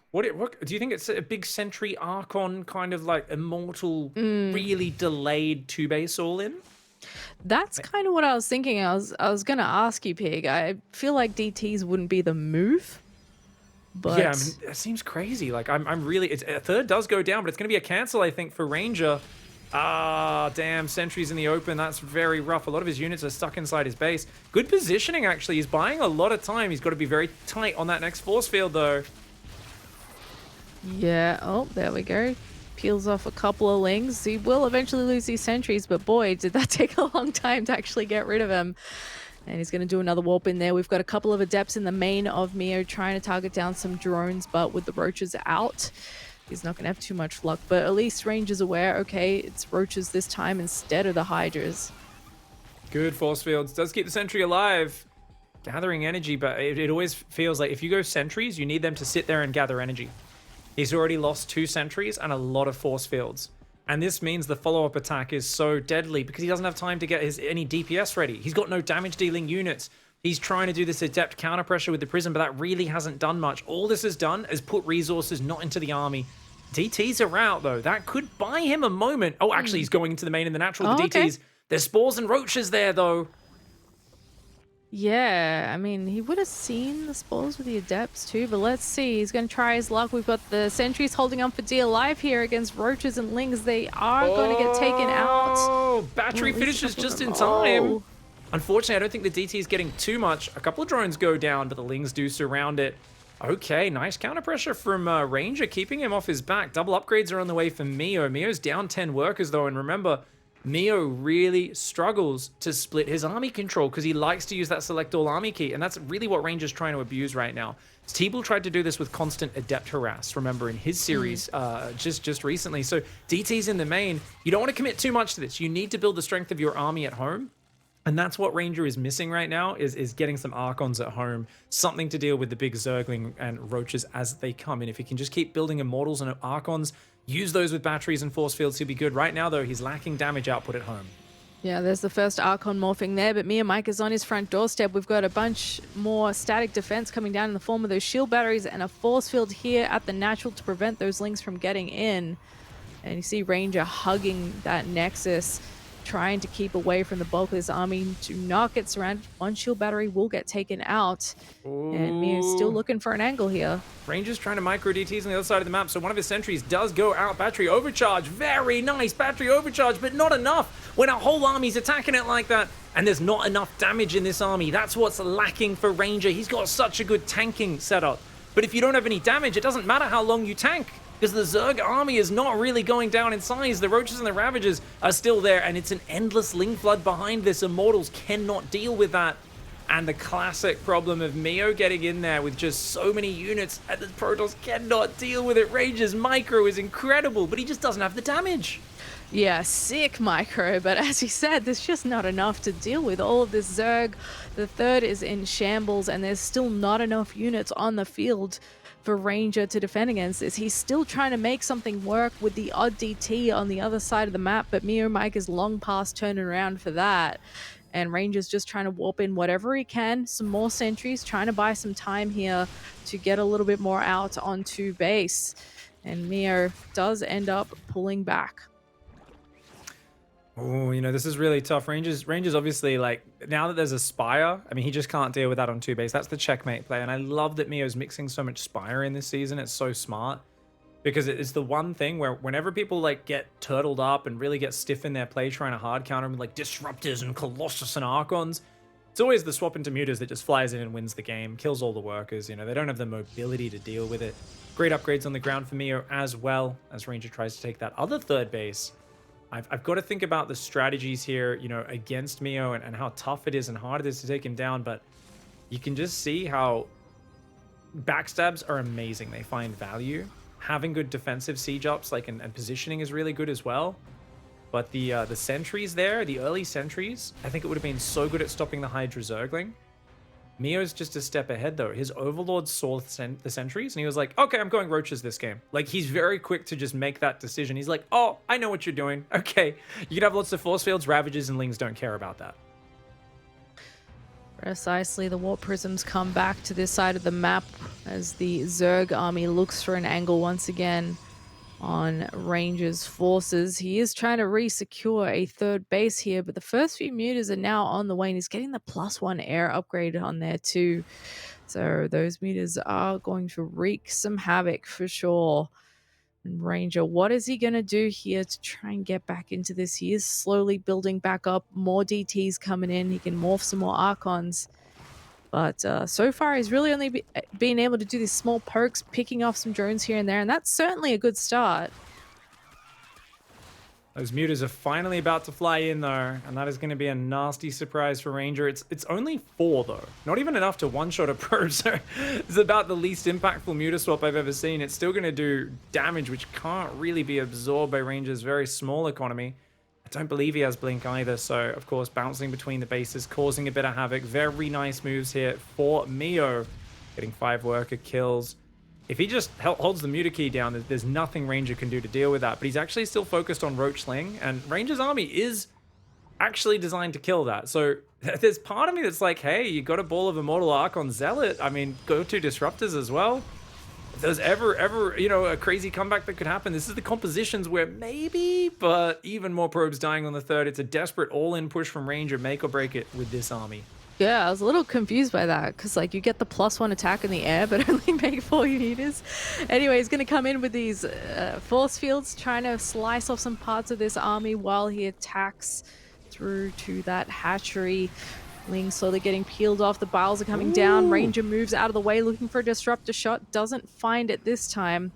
what do you think? It's a big Sentry Archon kind of like immortal, really delayed 2-base all-in? That's kind of what I was thinking. I was gonna ask you, Pig. I feel like DTs wouldn't be the move, but yeah, I mean, it seems crazy. Like I'm really. A third does go down, but it's gonna be a cancel, I think, for Ranger. Ah, damn, sentries in the open. That's very rough. A lot of his units are stuck inside his base. Good positioning, actually. He's buying a lot of time. He's got to be very tight on that next force field, though. Yeah, oh, there we go. Peels off a couple of Lings. He will eventually lose these sentries, but boy, did that take a long time to actually get rid of him. And he's going to do another warp in there. We've got a couple of Adepts in the main of Mio trying to target down some drones, but with the Roaches out, he's not going to have too much luck, but at least Ranger's aware, okay, it's Roaches this time instead of the Hydras. Good force fields. Does keep the sentry alive. Gathering energy, but it always feels like if you go sentries, you need them to sit there and gather energy. He's already lost 2 sentries and a lot of force fields. And this means the follow-up attack is so deadly because he doesn't have time to get any DPS ready. He's got no damage-dealing units. He's trying to do this adept counter pressure with the prism, but that really hasn't done much. All this has done is put resources not into the army. DTs are out, though. That could buy him a moment. Oh, actually, he's going into the main in the natural. The DTs. Okay. There's spores and roaches there, though. Yeah, I mean, he would have seen the spawns with the adepts too, but let's see. He's going to try his luck. We've got the sentries holding on for dear life here against roaches and lings. They are going to get taken out. Oh, Well, battery at least a finishes couple of just them. in time. Oh, Unfortunately, I don't think the DT is getting too much. A couple of drones go down, but the Lings do surround it. Okay, nice counter pressure from Ranger, keeping him off his back. Double upgrades are on the way for Meo. Meo's down 10 workers, though, and remember, Meo really struggles to split his army control because he likes to use that select all army key, and that's really what Ranger's trying to abuse right now. Teeble tried to do this with constant adept harass, remember, in his series just recently. So DT's in the main. You don't want to commit too much to this. You need to build the strength of your army at home. And that's what Ranger is missing right now, is getting some Archons at home, something to deal with the big Zergling and Roaches as they come in. If he can just keep building Immortals and Archons, use those with batteries and force fields, he'll be good. Right now, though, he's lacking damage output at home. yeah, there's the first Archon morphing there, but MeomaikA's on his front doorstep. We've got a bunch more static defense coming down in the form of those shield batteries and a force field here at the natural to prevent those Lings from getting in. And you see Ranger hugging that Nexus, trying to keep away from the bulk of his army. Do not get surrounded. One shield battery will get taken out. Ooh. And Mio's still looking for an angle here. Ranger's trying to micro DTs on the other side of the map, so one of his sentries does go out. Battery overcharge. Very nice battery overcharge, but not enough when a whole army's attacking it like that. And there's not enough damage in this army. That's what's lacking for Ranger. He's got such a good tanking setup. But if you don't have any damage, it doesn't matter how long you tank, because the Zerg army is not really going down in size. The Roaches and the Ravagers are still there, and it's an endless Ling flood behind this. Immortals cannot deal with that. And the classic problem of Meo getting in there with just so many units, and the Protoss cannot deal with it. Ranger's micro is incredible, but he just doesn't have the damage. Yeah, sick micro, but as you said, there's just not enough to deal with all of this Zerg. The third is in shambles, and there's still not enough units on the field for Ranger to defend against this. He's still trying to make something work with the odd DT on the other side of the map, but MeomaikA is long past turning around for that. And Ranger's just trying to warp in whatever he can, some more sentries, trying to buy some time here to get a little bit more out onto base. And Meo does end up pulling back. Oh, you know, this is really tough. Ranger's obviously, like, now that there's a Spire, I mean, he just can't deal with that on 2 base. That's the checkmate play. And I love that Meo's mixing so much Spire in this season. It's so smart, because it's the one thing where whenever people, like, get turtled up and really get stiff in their play trying to hard counter them with, like, Disruptors and Colossus and Archons, it's always the swap into Mutas that just flies in and wins the game, kills all the workers. You know, they don't have the mobility to deal with it. Great upgrades on the ground for Meo as well, as Ranger tries to take that other 3rd base. I've got to think about the strategies here, you know, against Meo, and how tough it is and hard it is to take him down. But you can just see how backstabs are amazing. They find value. Having good defensive siege ups, like, and positioning is really good as well. But the sentries there, the early sentries, I think it would have been so good at stopping the Hydra Zergling. Meo's just a step ahead, though. His Overlord saw the sentries, and he was like, okay, I'm going Roaches this game. Like, he's very quick to just make that decision. He's like, oh, I know what you're doing. Okay, you can have lots of force fields, Ravagers, and Lings don't care about that. Precisely, the Warp Prisms come back to this side of the map as the Zerg army looks for an angle once again on Ranger's forces. He is trying to re-secure a 3rd base here, but the first few mutas are now on the way, and he's getting the +1 air upgrade on there too. So those mutas are going to wreak some havoc for sure. And Ranger, what is he going to do here to try and get back into this? He is slowly building back up. More DTs coming in. He can morph some more Archons. But so far, he's really only been able to do these small pokes, picking off some drones here and there, and that's certainly a good start. Those mutas are finally about to fly in, though, and that is going to be a nasty surprise for Ranger. It's only 4, though. Not even enough to one-shot a probe, so it's about the least impactful muta swap I've ever seen. It's still going to do damage, which can't really be absorbed by Ranger's very small economy. I don't believe he has Blink either, so, of course, bouncing between the bases, causing a bit of havoc. Very nice moves here for Meo, getting 5 worker kills. If he just holds the muta key down, there's nothing Ranger can do to deal with that. But he's actually still focused on Roachling, and Ranger's army is actually designed to kill that. So there's part of me that's like, hey, you got a ball of Immortal Archon Zealot. I mean, go to Disruptors as well. If there's ever, you know, a crazy comeback that could happen, this is the compositions where maybe, but even more probes dying on the 3rd. It's a desperate all-in push from Ranger, make or break it with this army. Yeah, I was a little confused by that because, like, you get the +1 attack in the air, but only make 4 meters. Anyway, he's going to come in with these force fields, trying to slice off some parts of this army while he attacks through to that hatchery. Ling slowly getting peeled off. The biles are coming down. Ooh. Ranger moves out of the way, looking for a disruptor shot. Doesn't find it this time.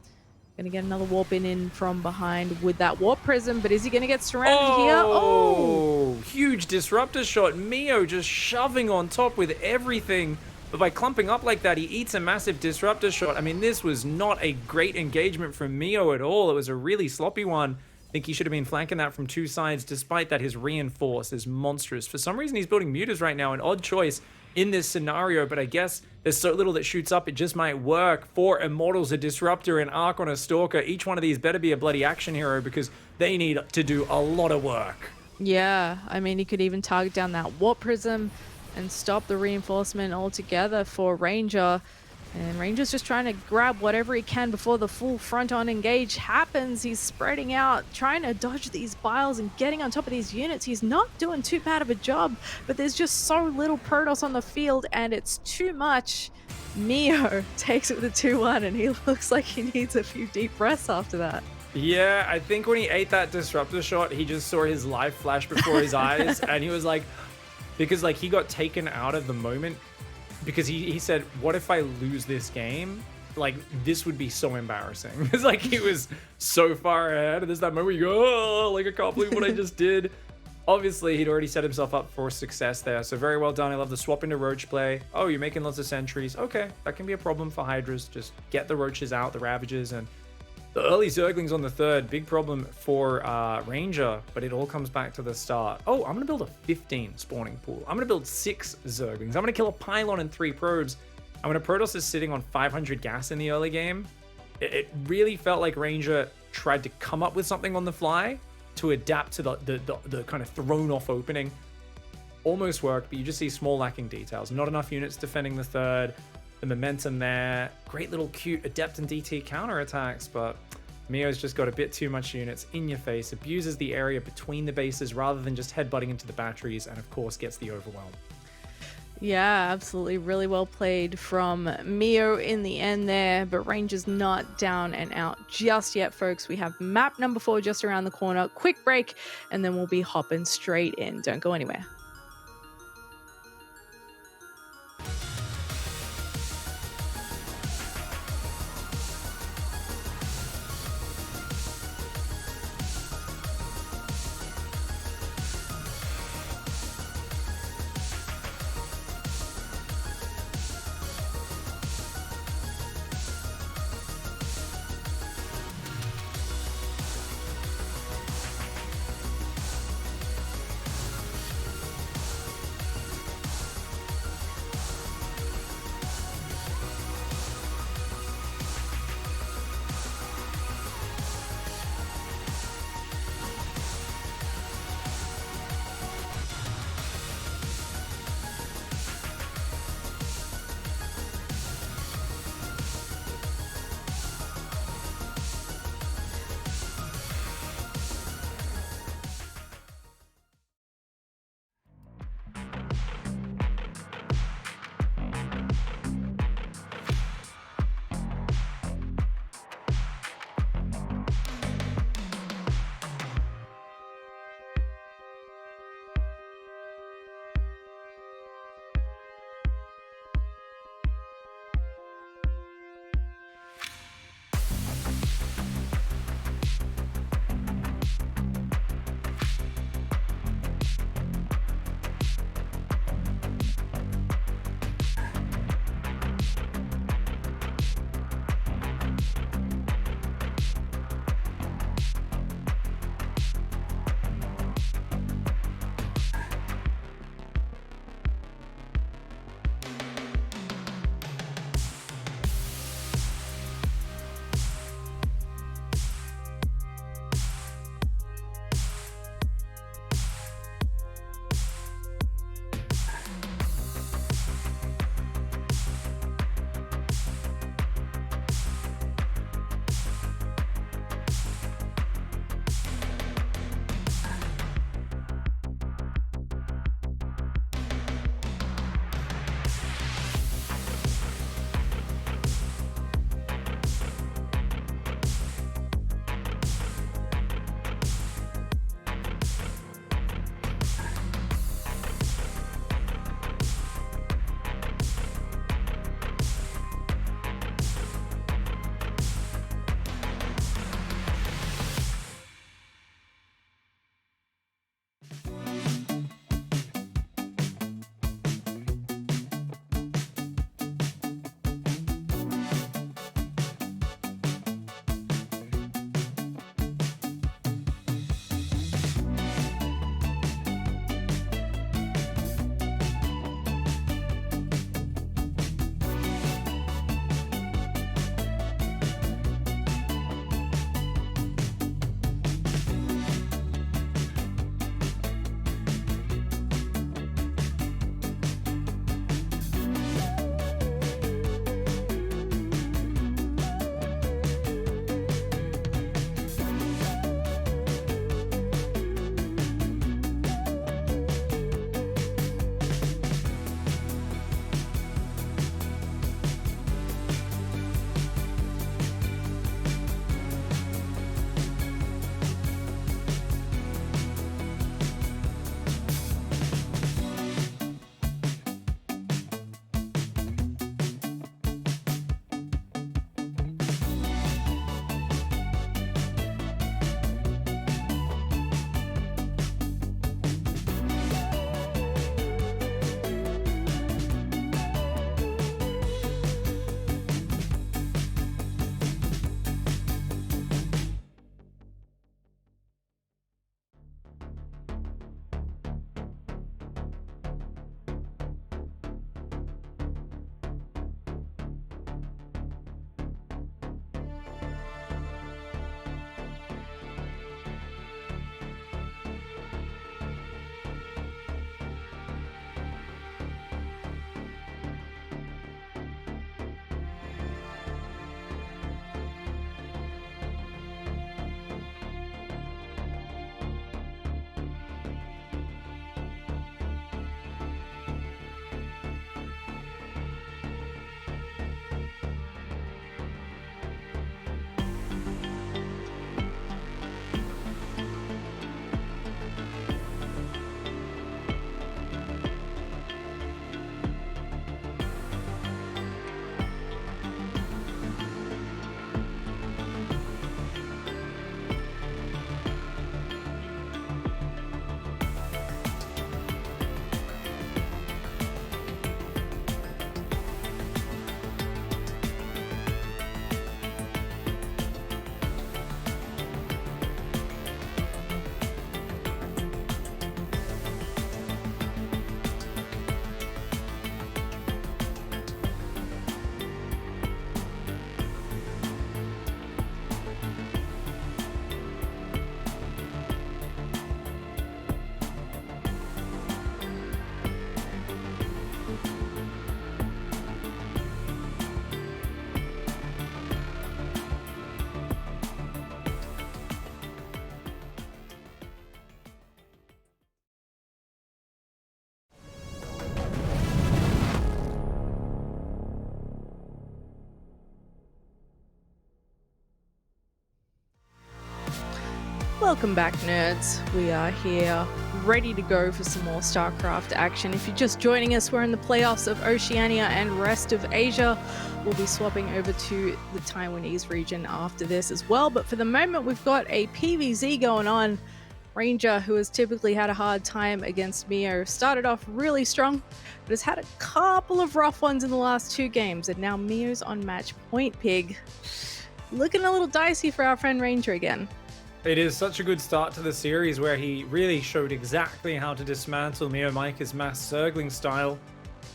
Gonna get another warp in from behind with that warp prism, but is he gonna get surrounded here? Oh! Oh, huge disruptor shot. Mio just shoving on top with everything. But by clumping up like that, he eats a massive disruptor shot. I mean, this was not a great engagement from Mio at all. It was a really sloppy one. I think he should have been flanking that from 2 sides, despite that his reinforce is monstrous. For some reason, he's building mutas right now, an odd choice in this scenario, but I guess there's so little that shoots up, it just might work. 4 Immortals, a Disruptor, an Arc on a Stalker. Each one of these better be a bloody action hero because they need to do a lot of work. Yeah, I mean, he could even target down that warp prism and stop the reinforcement altogether for Ranger. And Ranger's just trying to grab whatever he can before the full front-on engage happens. He's spreading out, trying to dodge these biles and getting on top of these units. He's not doing too bad of a job, but there's just so little Protoss on the field, and it's too much. Mio takes it with a 2-1, and he looks like he needs a few deep breaths after that. Yeah, I think when he ate that Disruptor shot, he just saw his life flash before his eyes, and he was like, because like he got taken out of the moment, because he said, what if I lose this game? Like, this would be so embarrassing. It's like he was so far ahead, and there's that moment where you go, oh, like, I can't believe what I just did. Obviously, he'd already set himself up for success there, so very well done. I love the swap into Roach play. Oh, you're making lots of sentries. Okay, that can be a problem for Hydras. Just get the Roaches out, the Ravages, and the early Zerglings on the 3rd. Big problem for Ranger, but it all comes back to the start. Oh, I'm going to build a 15 spawning pool. I'm going to build 6 Zerglings. I'm going to kill a Pylon and 3 probes. And when a Protoss is sitting on 500 gas in the early game, it really felt like Ranger tried to come up with something on the fly to adapt to the kind of thrown off opening. Almost worked, but you just see small lacking details. Not enough units defending the 3rd. The momentum there. Great little cute Adept and DT counterattacks, but Mio's just got a bit too much units in your face, abuses the area between the bases rather than just headbutting into the batteries, and of course gets the overwhelm. Yeah, absolutely. Really well played from Mio in the end there, but Ranger's not down and out just yet, folks. We have map number 4 just around the corner. Quick break, and then we'll be hopping straight in. Don't go anywhere. Welcome back, nerds. We are here ready to go for some more StarCraft action. If you're just joining us, we're in the playoffs of Oceania and rest of Asia. We'll be swapping over to the Taiwanese region after this as well. But for the moment, we've got a PvZ going on. Ranger, who has typically had a hard time against Meo, started off really strong, but has had a couple of rough ones in the last 2 games. And now Meo's on match point, Pig. Looking a little dicey for our friend Ranger again. It is such a good start to the series where he really showed exactly how to dismantle MeomaikA's mass Zergling style.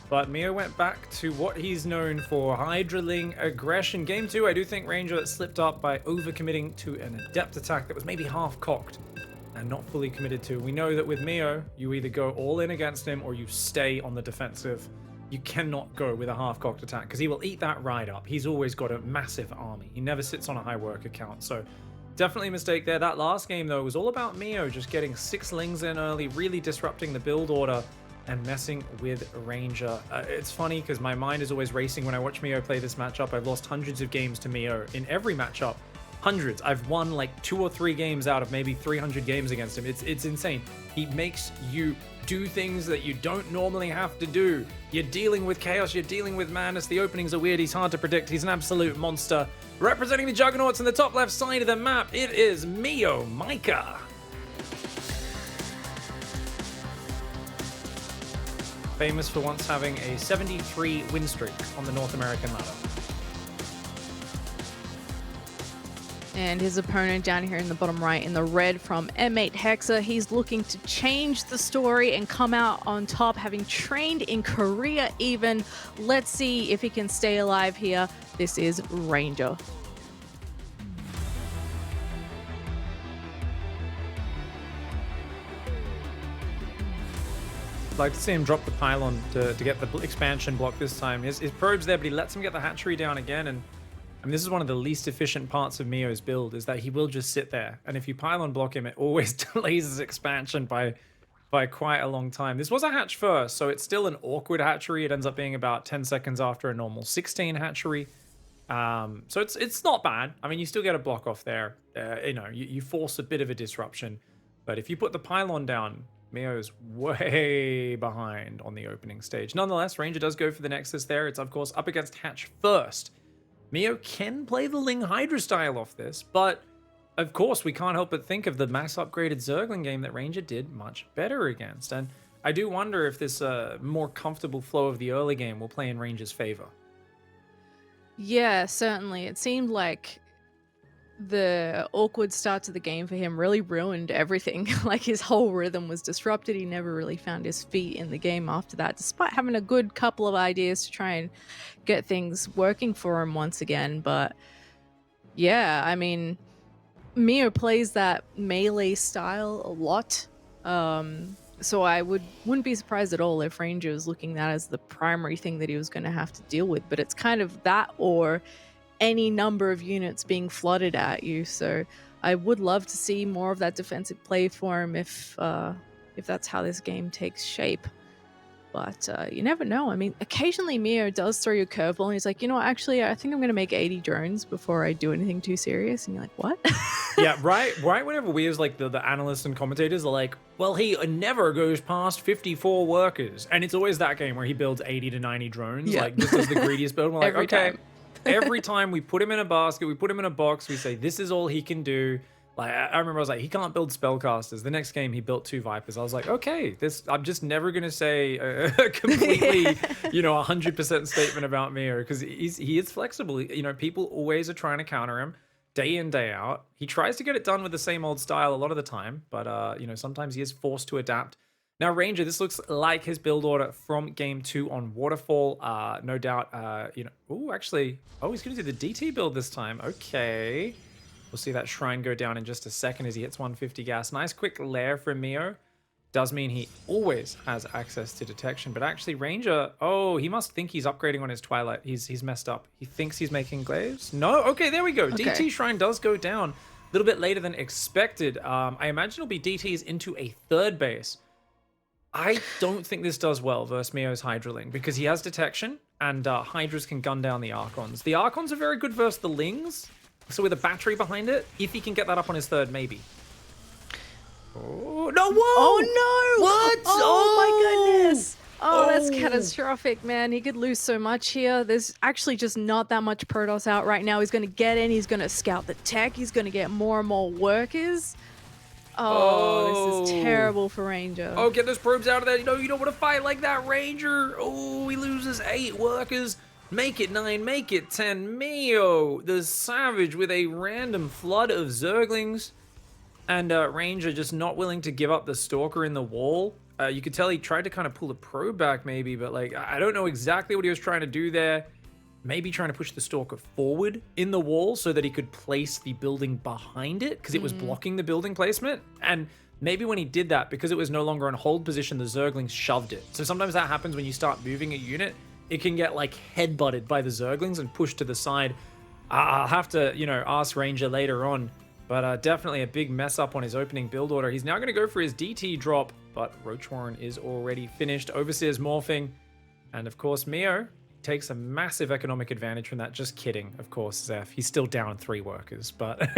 But Meo went back to what he's known for, Hydraling aggression. Game 2, I do think Ranger slipped up by overcommitting to an adept attack that was maybe half-cocked and not fully committed to. We know that with Meo, you either go all in against him or you stay on the defensive. You cannot go with a half-cocked attack because he will eat that right up. He's always got a massive army. He never sits on a high work account, so definitely a mistake there. That last game, though, was all about Meo just getting 6 lings in early, really disrupting the build order and messing with Ranger. It's funny because my mind is always racing when I watch Meo play this matchup. I've lost hundreds of games to Meo in every matchup. Hundreds. I've won like 2 or 3 games out of maybe 300 games against him. It's insane. He makes you do things that you don't normally have to do. You're dealing with chaos, you're dealing with madness. The openings are weird, he's hard to predict. He's an absolute monster. Representing the Juggernauts in the top left side of the map, it is MeomaikA. Famous for once having a 73 win streak on the North American ladder. And his opponent down here in the bottom right in the red from MeomaikA, he's looking to change the story and come out on top, having trained in Korea even. Let's see if he can stay alive here. This is Ranger. I'd like to see him drop the pylon to get the expansion block this time. His probe's there, but he lets him get the hatchery down again. And I mean, this is one of the least efficient parts of Meo's build, is that he will just sit there. And if you pylon block him, it always delays his expansion by quite a long time. This was a hatch first, so it's still an awkward hatchery. It ends up being about 10 seconds after a normal 16 hatchery. So it's not bad. I mean, you still get a block off there. You force a bit of a disruption. But if you put the pylon down, Meo's way behind on the opening stage. Nonetheless, Ranger does go for the Nexus there. It's, of course, up against hatch first. Meo can play the Ling Hydra style off this, but of course we can't help but think of the mass upgraded Zergling game that Ranger did much better against. And I do wonder if this more comfortable flow of the early game will play in Ranger's favor. Yeah, certainly. It seemed like the awkward start to the game for him really ruined everything. Like his whole rhythm was disrupted. He never really found his feet in the game after that, despite having a good couple of ideas to try and get things working for him once again. But yeah, I mean, Meo plays that melee style a lot. So I wouldn't be surprised at all if Ranger was looking at that as the primary thing that he was going to have to deal with. But it's kind of that or any number of units being flooded at you. So I would love to see more of that defensive play for him if that's how this game takes shape. But you never know. I mean, occasionally Meo does throw you a curveball and he's like, you know what, actually, I think I'm going to make 80 drones before I do anything too serious. And you're like, what? Yeah, right whenever we as like the analysts and commentators are like, well, he never goes past 54 workers. And it's always that game where he builds 80 to 90 drones, like just as the greediest build. We're like, Every okay. time. Every time we put him in a basket, we put him in a box, we say, this is all he can do. Like, I remember I was like, he can't build spellcasters. The next game, he built 2 Vipers. I was like, okay, I'm just never going to say a completely, 100% statement about Meo, because he is flexible. People always are trying to counter him day in, day out. He tries to get it done with the same old style a lot of the time, but, sometimes he is forced to adapt. Now, Ranger, this looks like his build order from Game 2 on Waterfall. No doubt, he's going to do the DT build this time. Okay. We'll see that shrine go down in just a second as he hits 150 gas. Nice quick lair from Meo. Does mean he always has access to detection, but actually Ranger, he must think he's upgrading on his Twilight. He's messed up. He thinks he's making glaives. No? Okay, there we go. Okay. DT shrine does go down a little bit later than expected. I imagine it'll be DTs into a 3rd base. I don't think this does well versus Meo's Hydraling because he has detection and Hydras can gun down the Archons. The Archons are very good versus the Lings, so with a battery behind it, if he can get that up on his 3rd, maybe. No, whoa! Oh no! What? Oh my goodness! Oh, that's Oh. catastrophic, man. He could lose so much here. There's actually just not that much Protoss out right now. He's going to get in. He's going to scout the tech. He's going to get more and more workers. Oh, this is terrible for Ranger. Oh, get those probes out of there. You don't want to fight like that, Ranger. Oh, he loses 8 workers. Make it 9, make it 10. Meo, the Savage, with a random flood of Zerglings. And Ranger just not willing to give up the Stalker in the wall. You could tell he tried to kind of pull the probe back maybe, but like, I don't know exactly what he was trying to do there. Maybe trying to push the Stalker forward in the wall so that he could place the building behind it, because it was blocking the building placement. And maybe when he did that, because it was no longer in hold position, the Zerglings shoved it. So sometimes that happens when you start moving a unit. It can get like headbutted by the Zerglings and pushed to the side. I'll have to, ask Ranger later on. But definitely a big mess up on his opening build order. He's now going to go for his DT drop, but Roach Warren is already finished. Overseer's morphing. And of course, Meo takes a massive economic advantage from that. Just kidding, of course, Zeph. He's still down 3 workers, but...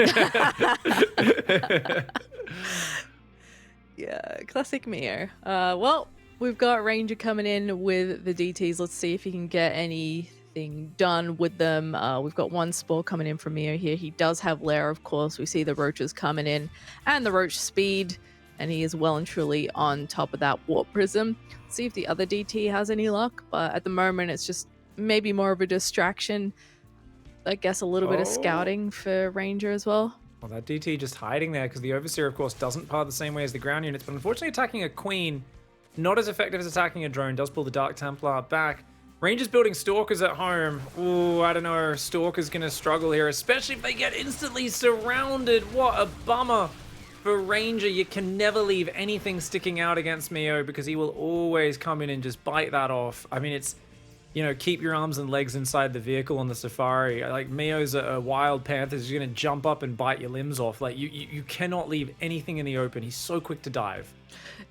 Yeah, classic Meo. Well, we've got Ranger coming in with the DTs. Let's see if he can get anything done with them. We've got 1 spore coming in from Meo here. He does have Lair, of course. We see the Roaches coming in and the Roach speed, and he is well and truly on top of that Warp Prism. See if the other DT has any luck, but at the moment it's just maybe more of a distraction. I guess a little bit of scouting for Ranger as well. Well, that DT just hiding there because the Overseer, of course, doesn't par the same way as the ground units, but unfortunately attacking a Queen, not as effective as attacking a drone, does pull the Dark Templar back. Ranger's building Stalkers at home. Ooh, I don't know. Stalker's going to struggle here, especially if they get instantly surrounded. What a bummer for Ranger. You can never leave anything sticking out against Meo because he will always come in and just bite that off. I mean, it's, keep your arms and legs inside the vehicle on the Safari. Like, Meo's a wild panther. He's going to jump up and bite your limbs off. Like, you cannot leave anything in the open. He's so quick to dive.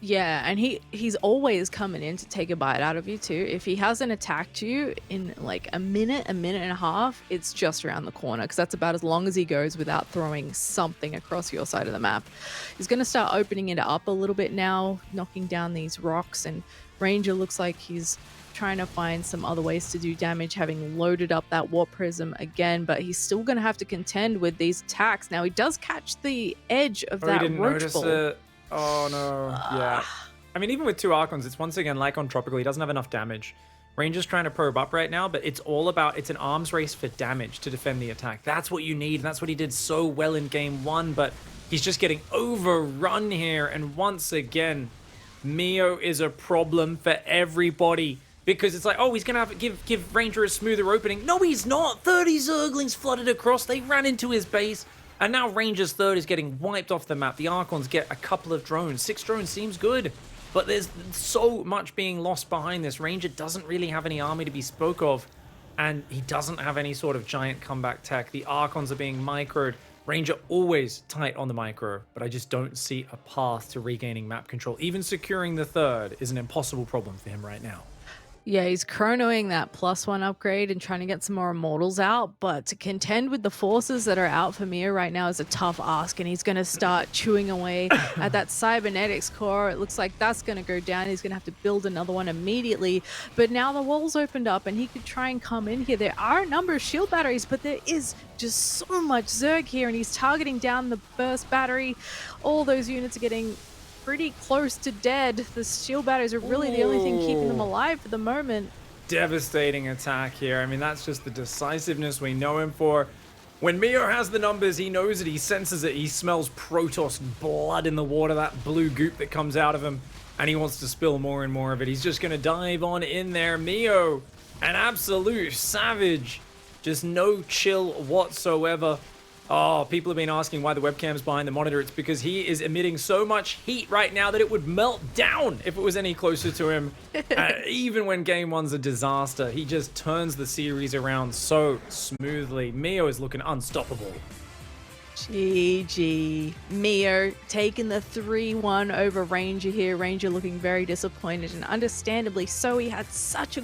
Yeah, and he's always coming in to take a bite out of you too. If he hasn't attacked you in like a minute and a half, it's just around the corner, because that's about as long as he goes without throwing something across your side of the map. He's going to start opening it up a little bit now, knocking down these rocks, and Ranger looks like he's trying to find some other ways to do damage, having loaded up that Warp Prism again, but he's still going to have to contend with these attacks. Now, he does catch the edge of that Roach Ball. It. Oh, no. Yeah. I mean, even with 2 Archons, it's once again like on Tropical. He doesn't have enough damage. Ranger's trying to probe up right now, but it's all about, it's an arms race for damage to defend the attack. That's what you need, and that's what he did so well in game 1, but he's just getting overrun here, and once again, Meo is a problem for everybody. Because it's like, oh, he's going to have to give Ranger a smoother opening. No, he's not. 30 Zerglings flooded across. They ran into his base. And now Ranger's third is getting wiped off the map. The Archons get a couple of drones. 6 drones seems good. But there's so much being lost behind this. Ranger doesn't really have any army to be spoke of. And he doesn't have any sort of giant comeback tech. The Archons are being microed. Ranger always tight on the micro. But I just don't see a path to regaining map control. Even securing the third is an impossible problem for him right now. Yeah, he's chronoing that +1 upgrade and trying to get some more Immortals out, but to contend with the forces that are out for Meo right now is a tough ask, and he's going to start chewing away at that Cybernetics core. It looks like that's going to go down. He's going to have to build another one immediately, but now the wall's opened up and he could try and come in here. There are a number of shield batteries, but there is just so much Zerg here, and he's targeting down the burst battery. All those units are getting pretty close to dead. The shield batteries are really the only thing keeping them alive for the moment. Devastating attack here. I mean, that's just the decisiveness we know him for. When Meo has the numbers, he knows it, he senses it, he smells Protoss blood in the water, that blue goop that comes out of him, and he wants to spill more and more of it. He's just going to dive on in there. Meo, an absolute savage. Just no chill whatsoever. Oh, people have been asking why the webcam's behind the monitor. It's because he is emitting so much heat right now that it would melt down if it was any closer to him. Even when game 1's a disaster, he just turns the series around so smoothly. Meo is looking unstoppable. GG. Meo taking the 3-1 over Ranger here. Ranger looking very disappointed, and understandably so. He had such a